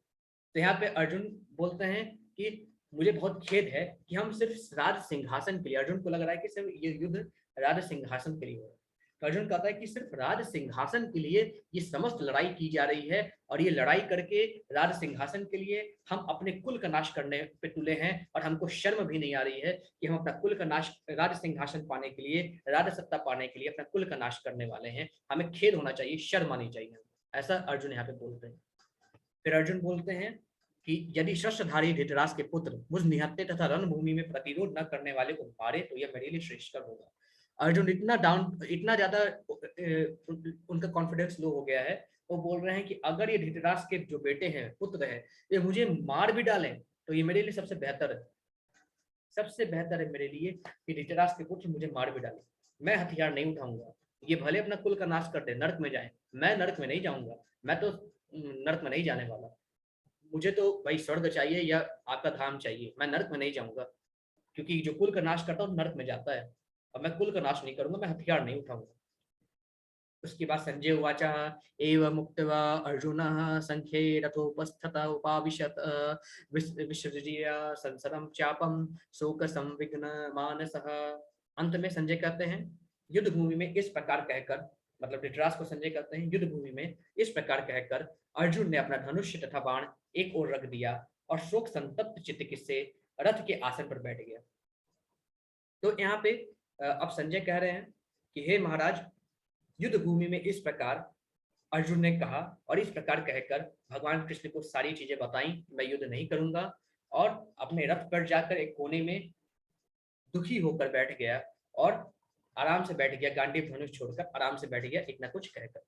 तो यहाँ पे अर्जुन बोलते हैं कि मुझे बहुत खेद है कि हम सिर्फ राज सिंहासन के लिए, अर्जुन को लग रहा है कि सिर्फ ये युद्ध राज सिंहासन के लिए हो रहा है। तो अर्जुन कहता है कि सिर्फ राज सिंहासन के लिए ये समस्त लड़ाई की जा रही है, और ये लड़ाई करके राज सिंहासन के लिए हम अपने कुल का नाश करने पे तुले हैं, और हमको शर्म भी नहीं आ रही है कि हम अपना कुल का नाश, राज सिंहासन पाने के लिए, राज सत्ता पाने के लिए अपना कुल का नाश करने वाले हैं। हमें खेद होना चाहिए, शर्म आनी चाहिए, ऐसा अर्जुन यहाँ पे बोलते हैं। फिर अर्जुन बोलते हैं कि यदि शस्त्रधारी धृतराष्ट्र के पुत्र मुझ निहत्थे तथा रणभूमि में प्रतिरोध न करने वाले को मारे तो यह मेरे लिए श्रेष्ठकर होगा। अर्जुन इतना डाउन, इतना ज्यादा उनका कॉन्फिडेंस लो हो गया है, वो बोल रहे हैं कि अगर ये धृतराष्ट्र के जो बेटे हैं, पुत्र है, ये मुझे मार भी डालें तो ये मेरे लिए सबसे बेहतर है। सबसे बेहतर है मेरे लिए कि धृतराष्ट्र के पुत्र मुझे मार भी डाले, मैं हथियार नहीं उठाऊंगा। ये भले अपना कुल का नाश कर दे, नरक में जाए, मैं नरक में नहीं जाऊंगा, मैं तो नरक में नहीं जाने वाला। मुझे तो भाई स्वर्ग चाहिए या आपका धाम चाहिए, मैं नरक में नहीं जाऊंगा, क्योंकि जो कुल का नाश करता हूँ नरक में जाता है, और मैं कुल का नाश नहीं करूंगा, मैं हथियार नहीं उठाऊंगा। उसके बाद संजय उवाच एव मुक्त्वा अर्जुनः संख्ये रथोपस्थित उपाविशत् विसृज्य संसरं चापं शोक संविघ्न मानसः। अंत में संजय कहते हैं, युद्ध भूमि में इस प्रकार कहकर, मतलब धृतराष्ट्र को संजय कहते हैं, युद्ध भूमि में इस प्रकार कहकर अर्जुन ने अपना धनुष तथा बाण एक ओर रख दिया और शोक संतप्त चित्त से रथ के आसन पर बैठ गया। तो यहाँ पे अब संजय कह रहे हैं कि हे महाराज, युद्ध भूमि में इस प्रकार अर्जुन ने कहा, और इस प्रकार कहकर भगवान कृष्ण को सारी चीजें बताई, मैं युद्ध नहीं करूंगा, और अपने रथ पर जाकर एक कोने में दुखी होकर बैठ गया, और आराम से बैठ गया, गांडीव धनुष छोड़कर आराम से बैठ गया, इतना कुछ कहकर।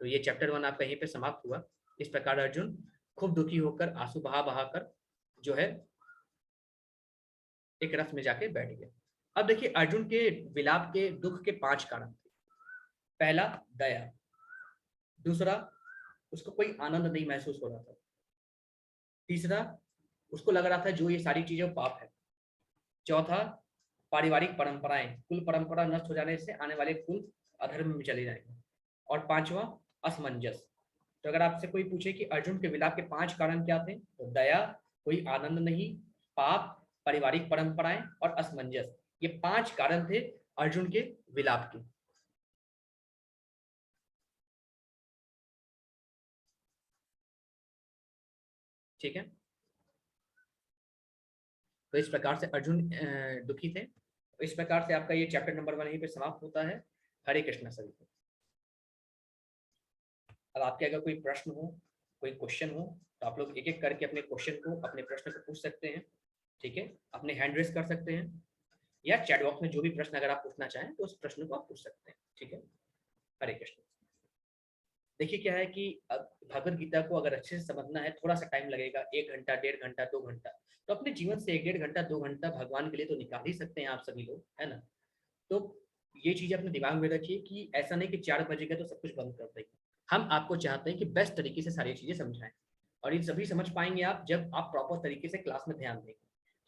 तो ये चैप्टर 1 आपका यहीं पे समाप्त हुआ। इस प्रकार अर्जुन खूब दुखी होकर आंसू बहा बहा कर जो है एक रथ में जाके बैठ गया। अब देखिए अर्जुन के विलाप के दुख के 5 कारण थे। पहला दया, दूसरा उसको कोई आनंद नहीं महसूस हो रहा था, तीसरा उसको लग रहा था जो ये सारी चीजें पाप है, चौथा पारिवारिक परंपराएं, कुल परंपरा नष्ट हो जाने से आने वाले कुल अधर्म में चले जाएंगे, और पांचवा असमंजस। तो अगर आपसे कोई पूछे कि अर्जुन के विलाप के 5 कारण क्या थे, तो दया, कोई आनंद नहीं, पाप, पारिवारिक परंपराएं और असमंजस, ये 5 कारण थे अर्जुन के विलाप के। ठीक है, तो इस प्रकार से अर्जुन दुखी थे। तो इस प्रकार से आपका ये चैप्टर नंबर 1 यहीं पे समाप्त होता है। हरे कृष्ण सभी को। अब आपके अगर कोई प्रश्न हो, कोई क्वेश्चन हो, तो आप लोग एक एक करके अपने क्वेश्चन को, अपने प्रश्न को पूछ सकते हैं। ठीक है, अपने हैंड रेस कर सकते हैं, या चैट बॉक्स में जो भी प्रश्न अगर आप पूछना चाहें तो उस प्रश्न को आप पूछ सकते हैं। ठीक है, हरे कृष्ण। देखिए क्या है कि भगवत गीता को अगर अच्छे से समझना है, थोड़ा सा टाइम लगेगा, 1 घंटा, 1.5 घंटा, 2 घंटा, तो अपने जीवन से 1-1.5 घंटा, 2 घंटा भगवान के लिए तो निकाल ही सकते हैं आप सभी लोग, है ना? तो ये चीज अपने दिमाग में रखिए कि ऐसा नहीं कि 4 बजे का तो सब कुछ बंद कर देंगे। हम आपको चाहते हैं कि बेस्ट तरीके से सारी चीजें समझाएं, और ये सभी समझ पाएंगे आप जब आप प्रॉपर तरीके से क्लास में ध्यान देंगे।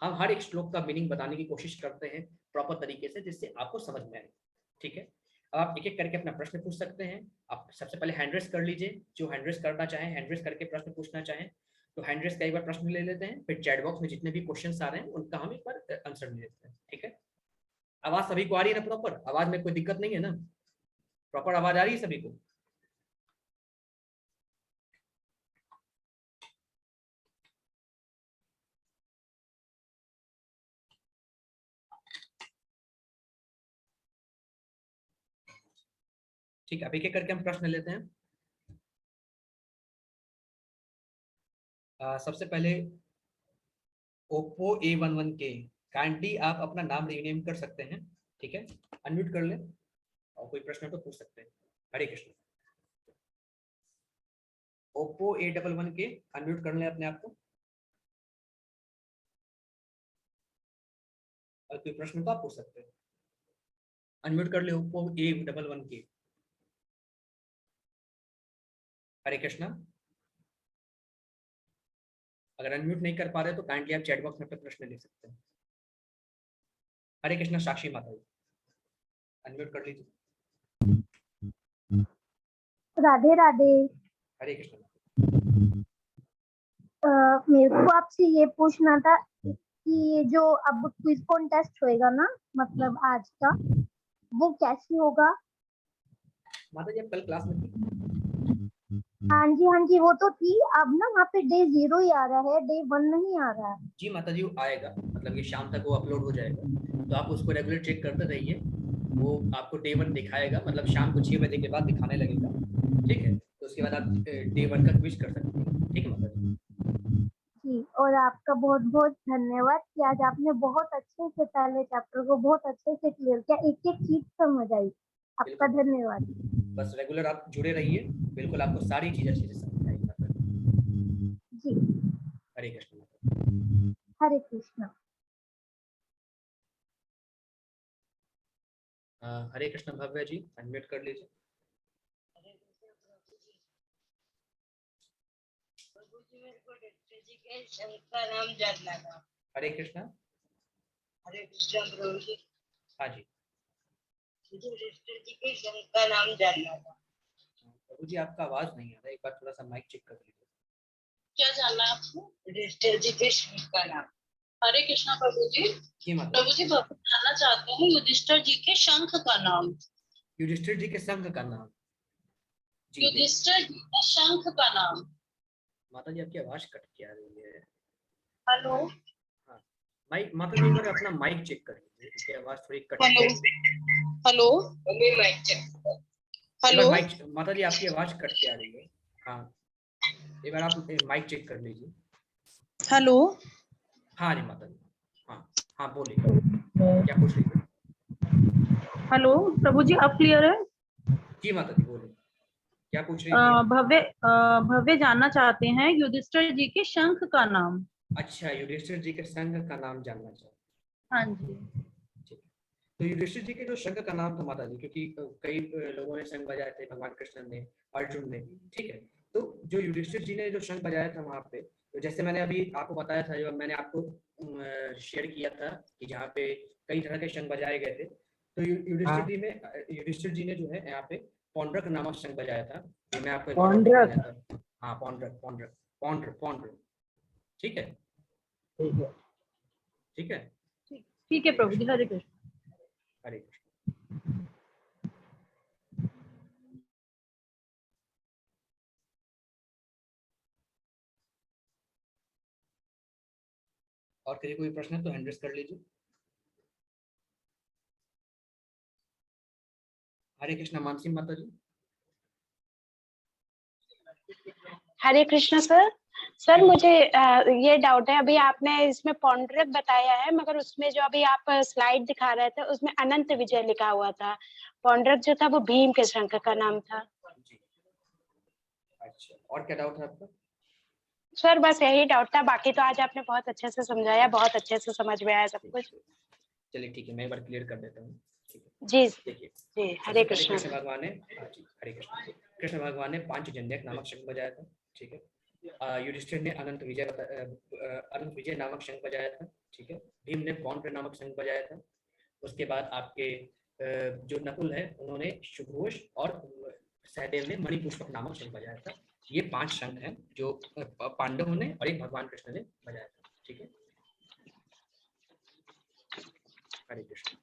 हम हर एक श्लोक का मीनिंग बताने की कोशिश करते हैं प्रॉपर तरीके से, जिससे आपको समझ में आए। ठीक है, अब आप एक एक करके अपना प्रश्न पूछ सकते हैं। आप सबसे पहले हैंड रेस कर लीजिए, जो हैंड रेस करना चाहें, हैंड रेस करके प्रश्न पूछना चाहें तो हैंड रेस का एक बार प्रश्न ले लेते हैं, फिर चैट बॉक्स में जितने भी क्वेश्चन आ रहे हैं उनका हम एक बार आंसर ले लेते हैं। ठीक है, आवाज सभी को आ रही है ना? प्रॉपर आवाज में कोई दिक्कत नहीं है ना? प्रॉपर आवाज आ रही है सभी को? ठीक है, अब एक एक करके हम प्रश्न लेते हैं। सबसे पहले ओप्पो A11 के, काइंडली आप अपना नाम रीनेम कर सकते हैं। ठीक है, अनम्यूट कर लें और कोई प्रश्न तो पूछ सकते हैं। हरे कृष्ण। ओप्पो A11 के, अनम्यूट कर लें अपने आप को, और कोई प्रश्न तो आप पूछ सकते हैं। अनम्यूट कर ले ओप्पो A11 के। हरे कृष्णा। अगर अनम्यूट नहीं कर पा रहे तो काइंडली आप चैट बॉक्स में अपने प्रश्न लिख सकते हैं। हरे कृष्णा साक्षी माता जी, अनम्यूट कर लीजिए। राधे राधे। हरे कृष्णा। मेरे को आपसे ये पूछना था कि ये जो अब क्विज कॉन्टेस्ट होएगा ना, मतलब आज का, वो कैसे होगा? माता जी आप कल क्लास में थी? हाँ जी, वो तो थी। अब ना वहाँ पे डे 0 ही आ रहा है, डे 1 नहीं आ रहा है। जी माता जी, वो आएगा, मतलब कि शाम तक वो अपलोड हो जाएगा, तो आप उसको रेगुलर चेक करते रहिए। वो आपको डे 1 दिखाएगा, मतलब शाम को 6 बजे के बाद दिखाने लगेगा। ठीक है, तो उसके बाद आप डे 1 का क्विज कर सकते हैं। ठीक है माता जी। जी, और आपका बहुत बहुत धन्यवाद कि आज आपने बहुत अच्छे से पहले चैप्टर को बहुत अच्छे से क्लियर किया, एक एक चीज समझ आई। आपका बिल्कुल, धन्यवाद। बस रेगुलर आप जुड़े रहिए, बिल्कुल आपको सारी चीज़ अच्छे से समझ आएगी माता जी। जी, हरे कृष्ण माता जी। हरे कृष्णा। हरे कृष्ण भव्य जी, अनम्यूट कर लीजिए। मेरे को एजुकेशन का नाम जानना था। हरे कृष्णा। हरे कृष्ण प्रभु जी, हाँ जी मुझे एजुकेशन का नाम जानना था। प्रभु जी, आपका आवाज नहीं आ रहा है, एक बार थोड़ा सा माइक चेक कर लीजिए। क्या जानना है आपको? एजुकेशन का नाम। हरे कृष्णा प्रभु जी। जी माता प्रभु जी जानना चाहते हैं युधिष्ठिर जी के शंख का नाम। युधिष्ठिर जी के संघ का नाम। जी युधिष्ठिर जी के शंख का नाम। माता जी आपकी आवाज कट के आ रही है। हेलो हाँ, माइक माता जी एक बार अपना माइक चेक कर लीजिए, इसकी आवाज थोड़ी कट हेलो के। Hello mummy mic check. एक बार हेलो माइक, माता जी आपकी आवाज कट के आ रही है। हाँ, एक बार आप माइक चेक कर लीजिए। हेलो। हाँ जी माता जी। हाँ हाँ बोलिए, क्या पूछ रही थी? हेलो प्रभु जी, अब क्लियर है? जी माता जी बोलिए, क्या पूछ रही थी आप? भव्य जानना चाहते हैं युधिष्ठिर जी के शंख का नाम। अच्छा, युधिष्ठिर जी के संघ का नाम जानना चाहते हाँ जी। हैं। ठीक है, तो युधिष्ठिर जी के जो शंख का नाम था माता जी, क्योंकि कई लोगों ने शंख बजाए थे, भगवान कृष्ण ने, अर्जुन ने। ठीक है, तो जो युधिष्ठिर जी ने जो शंख बजाया था वहां पे, तो जैसे मैंने अभी आपको बताया था, जो मैंने आपको शेयर किया था कि जहाँ पे कई तरह के शंख बजाए गए थे, तो युधिष्ठिर जी ने जो है यहाँ पे पौंड्रक नामक शंख बजाया था। ये मैं आपको एक बार और दिखा देता हूँ। हाँ, पौंड्रक पौंड्रक पौंड्र पौंड्र। ठीक है, ठीक है। ठीक है हरे प्रभु जी, कृष्ण। हरे कृष्ण। हरे कृष्ण। और किसी कोई प्रश्न है तो हैंड रेज कर लीजिए। हरे कृष्ण मानसी माता जी। हरे कृष्ण सर। सर जी मुझे ये डाउट है, अभी आपने इसमें पौंड्रक बताया है, मगर उसमें जो अभी आप स्लाइड दिखा रहे थे उसमें अनंत विजय लिखा हुआ था। पौंड्रक जो था वो भीम के शंख का नाम था। जी। अच्छा, और क्या डाउट है आपका? सर बस यही डाउट था, बाकी तो आज आपने बहुत अच्छे से समझाया, बहुत अच्छे से समझ में आया सब ठीक कुछ। है, चलिए ठीक है, मैं एक बार क्लियर कर देता हूँ। ठीक है, जी देखिए, जी। हरे सबसे पहले कृष्ण कृष्ण सर। भगवान ने, हाँ जी हरे कृष्ण, कृष्ण भगवान ने पांचजन्यक नामक शंख बजाया था। ठीक है, युधिष्ठिर ने अनंत विजय नामक शंख बजाया था। ठीक है, भीम ने पौंड्र नामक शंख बजाया था। उसके बाद आपके जो नकुल है उन्होंने शुभघोष और सहदेव ने मणिपुष्पक नामक शंख बजाया था। ये 5 शंख हैं जो पांडवों ने और एक भगवान कृष्ण ने बजाया था। ठीक है, हरे कृष्ण।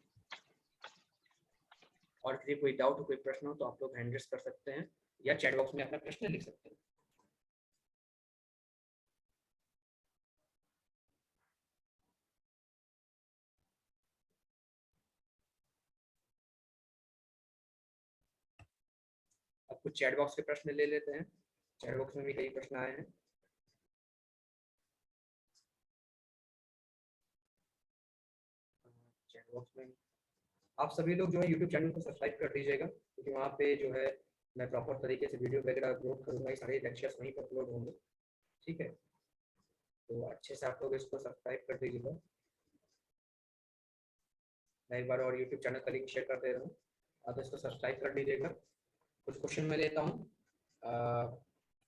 और किसी कोई डाउट हो, कोई प्रश्न हो तो आप लोग हैंड रेज कर सकते हैं या चैट बॉक्स में अपना प्रश्न लिख सकते हैं। अब कुछ चैट बॉक्स के प्रश्न ले लेते हैं, चैट बॉक्स में भी कई प्रश्न आए हैं। चैट बॉक्स में आप सभी लोग जो है यूट्यूब चैनल को सब्सक्राइब कर दीजिएगा, क्योंकि वहाँ पे जो है मैं प्रॉपर तरीके से वीडियो वगैरह अपलोड करूँगा, ये सारे लेक्चर्स वहीं पर अपलोड होंगे। ठीक है, तो अच्छे से आप लोग इसको सब्सक्राइब कर दीजिएगा। मैं एक बार और यूट्यूब चैनल का लिंक शेयर कर दे रहा हूँ, आप इसको सब्सक्राइब कर लीजिएगा। कुछ क्वेश्चन मैं लेता हूँ।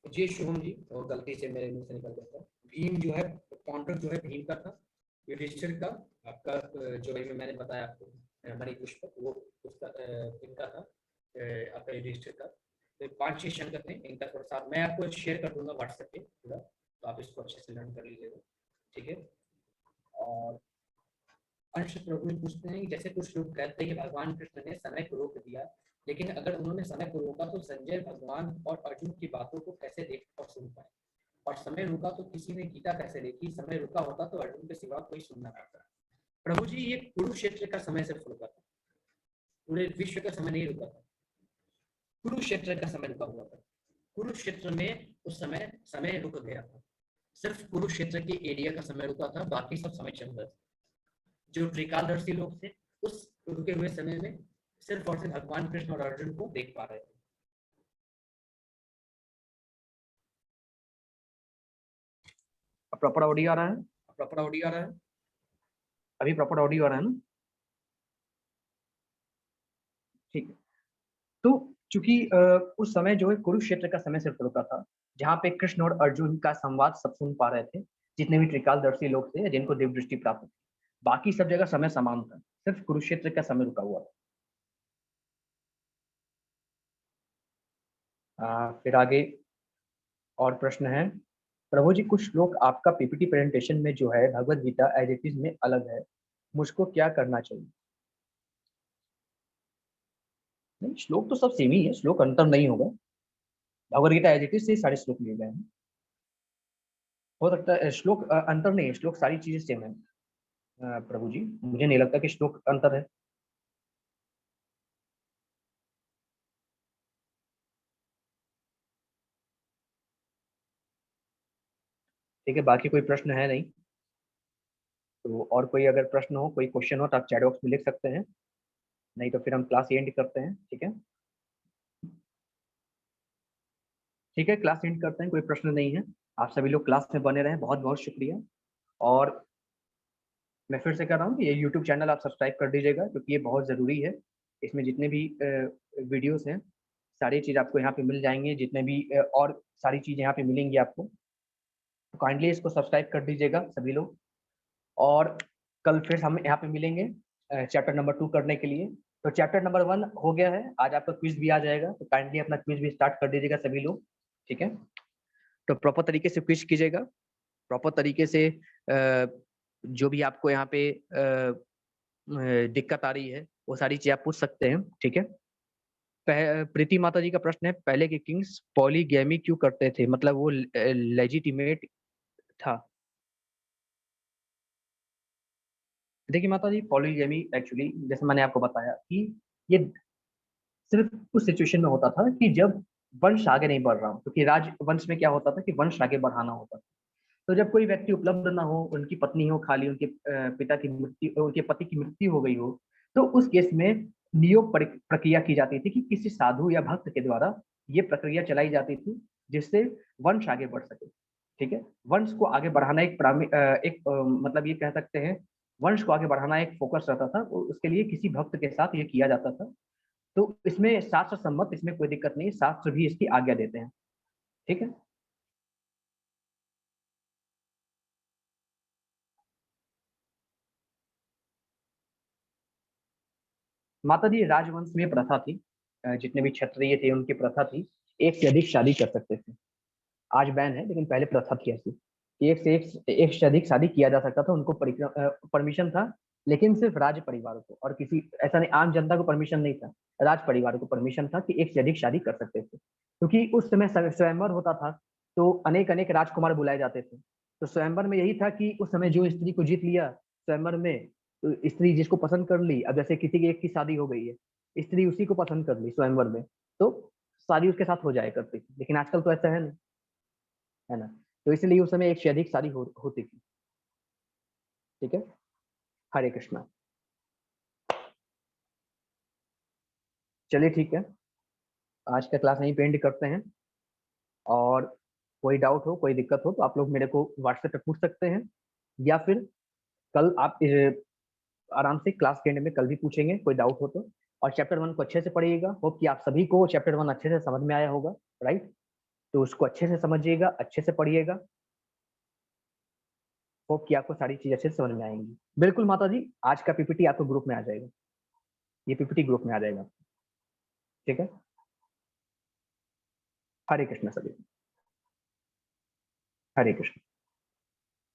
जी शुभम जी, और गलती से मेरे मुंह से निकल गया था। भीम जो है, पौंड्रक जो है भीम का था। युधिष्ठिर का आपका जो अभी मैंने बताया आपको मणिपुष्पक, वो उसका इनका था आपका युधिष्ठिर का। तो 5-6 शंकर थे, इनका थोड़ा सा मैं आपको शेयर कर दूंगा व्हाट्सएप पे पूरा, तो आप इसको अच्छे से लर्न कर लीजिएगा, ठीक है। और अंश प्रभु पूछते हैं कि जैसे कुछ लोग कहते हैं कि भगवान कृष्ण ने समय को रोक दिया, लेकिन अगर उन्होंने समय को रोका तो संजय भगवान और अर्जुन की बातों को कैसे देख और सुन पाए, और समय रुका तो किसी ने गीता कैसे लिखी, समय रुका होता तो अर्जुन के सिवा कोई सुनना पाता। प्रभु जी, ये कुरुक्षेत्र का समय सिर्फ रुका था, पूरे विश्व का समय नहीं रुका था, कुरुक्षेत्र का समय रुका हुआ था। कुरुक्षेत्र में उस समय समय रुक गया था, सिर्फ कुरुक्षेत्र के एरिया का समय रुका था, बाकी सब समय चल रहा था। जो त्रिकालदर्शी लोग थे उस रुके हुए समय में सिर्फ और सिर्फ भगवान कृष्ण और अर्जुन को देख पा रहे थे। प्रॉपर ऑडियो आ रहा है? प्रॉपर ऑडियो आ रहा है? अभी प्रॉपर ऑडियो आ रहा है ना? ठीक है। तो चूंकि उस समय जो है कुरुक्षेत्र का समय सिर्फ रुका था, जहाँ पे कृष्ण और अर्जुन का संवाद सब सुन पा रहे थे, जितने भी त्रिकालदर्शी लोग थे जिनको दिव्य दृष्टि प्राप्त थी। बाकी सब जगह समय समान था, सिर्फ कुरुक्षेत्र का समय रुका हुआ था। फिर आगे और प्रश्न है, प्रभु जी कुछ लोग आपका पीपीटी प्रेजेंटेशन में जो है Bhagavad Gita as it is में अलग है, मुझको क्या करना चाहिए? नहीं, श्लोक तो सब सेम ही है, श्लोक अंतर नहीं होगा। Bhagavad Gita as it is से सारे श्लोक लिए गए हैं। हो सकता है श्लोक अंतर नहीं है, श्लोक सारी चीजें सेम है। प्रभु जी मुझे नहीं लगता कि श्लोक अंतर है। ठीक है, बाकी कोई प्रश्न है नहीं तो, और कोई अगर प्रश्न हो, कोई क्वेश्चन हो तो आप चैट बॉक्स में लिख सकते हैं, नहीं तो फिर हम क्लास एंड करते हैं। ठीक है, ठीक है, क्लास एंड करते हैं, कोई प्रश्न नहीं है। आप सभी लोग क्लास में बने रहें, बहुत बहुत शुक्रिया। और मैं फिर से कह रहा हूँ कि ये यूट्यूब चैनल आप सब्सक्राइब कर दीजिएगा, क्योंकि ये बहुत ज़रूरी है। इसमें जितने भी वीडियोस हैं सारी चीज़ आपको यहाँ पे मिल जाएंगे, जितने भी और सारी चीज़ें यहाँ पे मिलेंगी आपको, तो काइंडली इसको सब्सक्राइब कर दीजिएगा सभी लोग। और कल फिर हम यहाँ पे मिलेंगे चैप्टर नंबर 2 करने के लिए। तो चैप्टर नंबर 1 हो गया है, आज आपका क्विज भी आ जाएगा, तो काइंडली अपना क्विज भी स्टार्ट कर दीजिएगा सभी लोग। ठीक है, तो प्रॉपर तरीके से क्विज कीजिएगा, प्रॉपर तरीके से जो भी आपको यहाँ पे दिक्कत आ रही है वो सारी चीज़ आप पूछ सकते हैं। ठीक है, प्रीति माता जी का प्रश्न है, पहले के किंग्स पॉलीगैमी क्यों करते थे, मतलब वो लेजिटिमेट था? देखिए माता जी, पॉलीगैमी एक्चुअली जैसे मैंने आपको बताया कि ये सिर्फ उस सिचुएशन में होता था कि जब वंश आगे नहीं बढ़ रहा हो, क्योंकि राजवंश में क्या होता था कि वंश आगे बढ़ाना होता था। तो जब कोई व्यक्ति उपलब्ध ना हो, उनकी पत्नी हो खाली, उनके पिता की मृत्यु, उनके पति की मृत्यु हो गई हो, तो उस केस में नियोग प्रक्रिया की जाती थी कि किसी साधु या भक्त के द्वारा ये प्रक्रिया चलाई जाती थी, जिससे वंश आगे बढ़ सके। ठीक है, वंश को आगे बढ़ाना मतलब ये कह सकते हैं, वंश को आगे बढ़ाना एक फोकस रहता था, उसके लिए किसी भक्त के साथ ये किया जाता था। तो इसमें शास्त्र सम्मत, इसमें कोई दिक्कत नहीं, शास्त्र भी इसकी आज्ञा देते हैं। ठीक है, माता जी राजवंश में प्रथा थी, जितने भी क्षत्रिय थे उनकी प्रथा थी, एक से अधिक शादी कर सकते थे। आज बैन है, लेकिन पहले प्रथा थी ऐसी, एक से अधिक शादी किया जा सकता था, उनको परमिशन था, लेकिन सिर्फ राज परिवार को, और किसी ऐसा नहीं आम जनता को परमिशन नहीं था, राज परिवार को परमिशन था कि एक से अधिक शादी कर सकते थे। क्योंकि उस समय स्वयंवर होता था, तो अनेक अनेक राजकुमार बुलाए जाते थे। तो स्वयंवर में यही था कि उस समय जो स्त्री को जीत लिया स्वयंवर में, तो स्त्री जिसको पसंद कर ली, अब जैसे किसी की एक की शादी हो गई है, स्त्री उसी को पसंद कर ली स्वयंवर में, तो शादी उसके साथ हो जाया करती थी। लेकिन आजकल तो ऐसा है ना, है ना, तो इसलिए उस समय एक से अधिक शादी होती थी। ठीक है, हरे कृष्णा। चलिए ठीक है, आज का क्लास यहीं पे एंड करते हैं, और कोई डाउट हो, कोई दिक्कत हो तो आप लोग मेरे को व्हाट्सएप पे पूछ सकते हैं, या फिर कल आप आराम से क्लास के एंड में कल भी पूछेंगे कोई डाउट हो तो। और चैप्टर 1 को अच्छे से पढ़िएगा, होप कि आप सभी को चैप्टर 1 अच्छे से समझ में आया होगा, राइट। तो उसको अच्छे से समझिएगा, अच्छे से पढ़िएगा। होप कि आपको सारी चीज अच्छे से समझ में आएंगी। बिल्कुल माता जी, आज का पीपीटी आपको ग्रुप में आ जाएगा, ये पीपीटी ग्रुप में आ जाएगा। ठीक है, हरे कृष्ण सभी, हरे कृष्ण।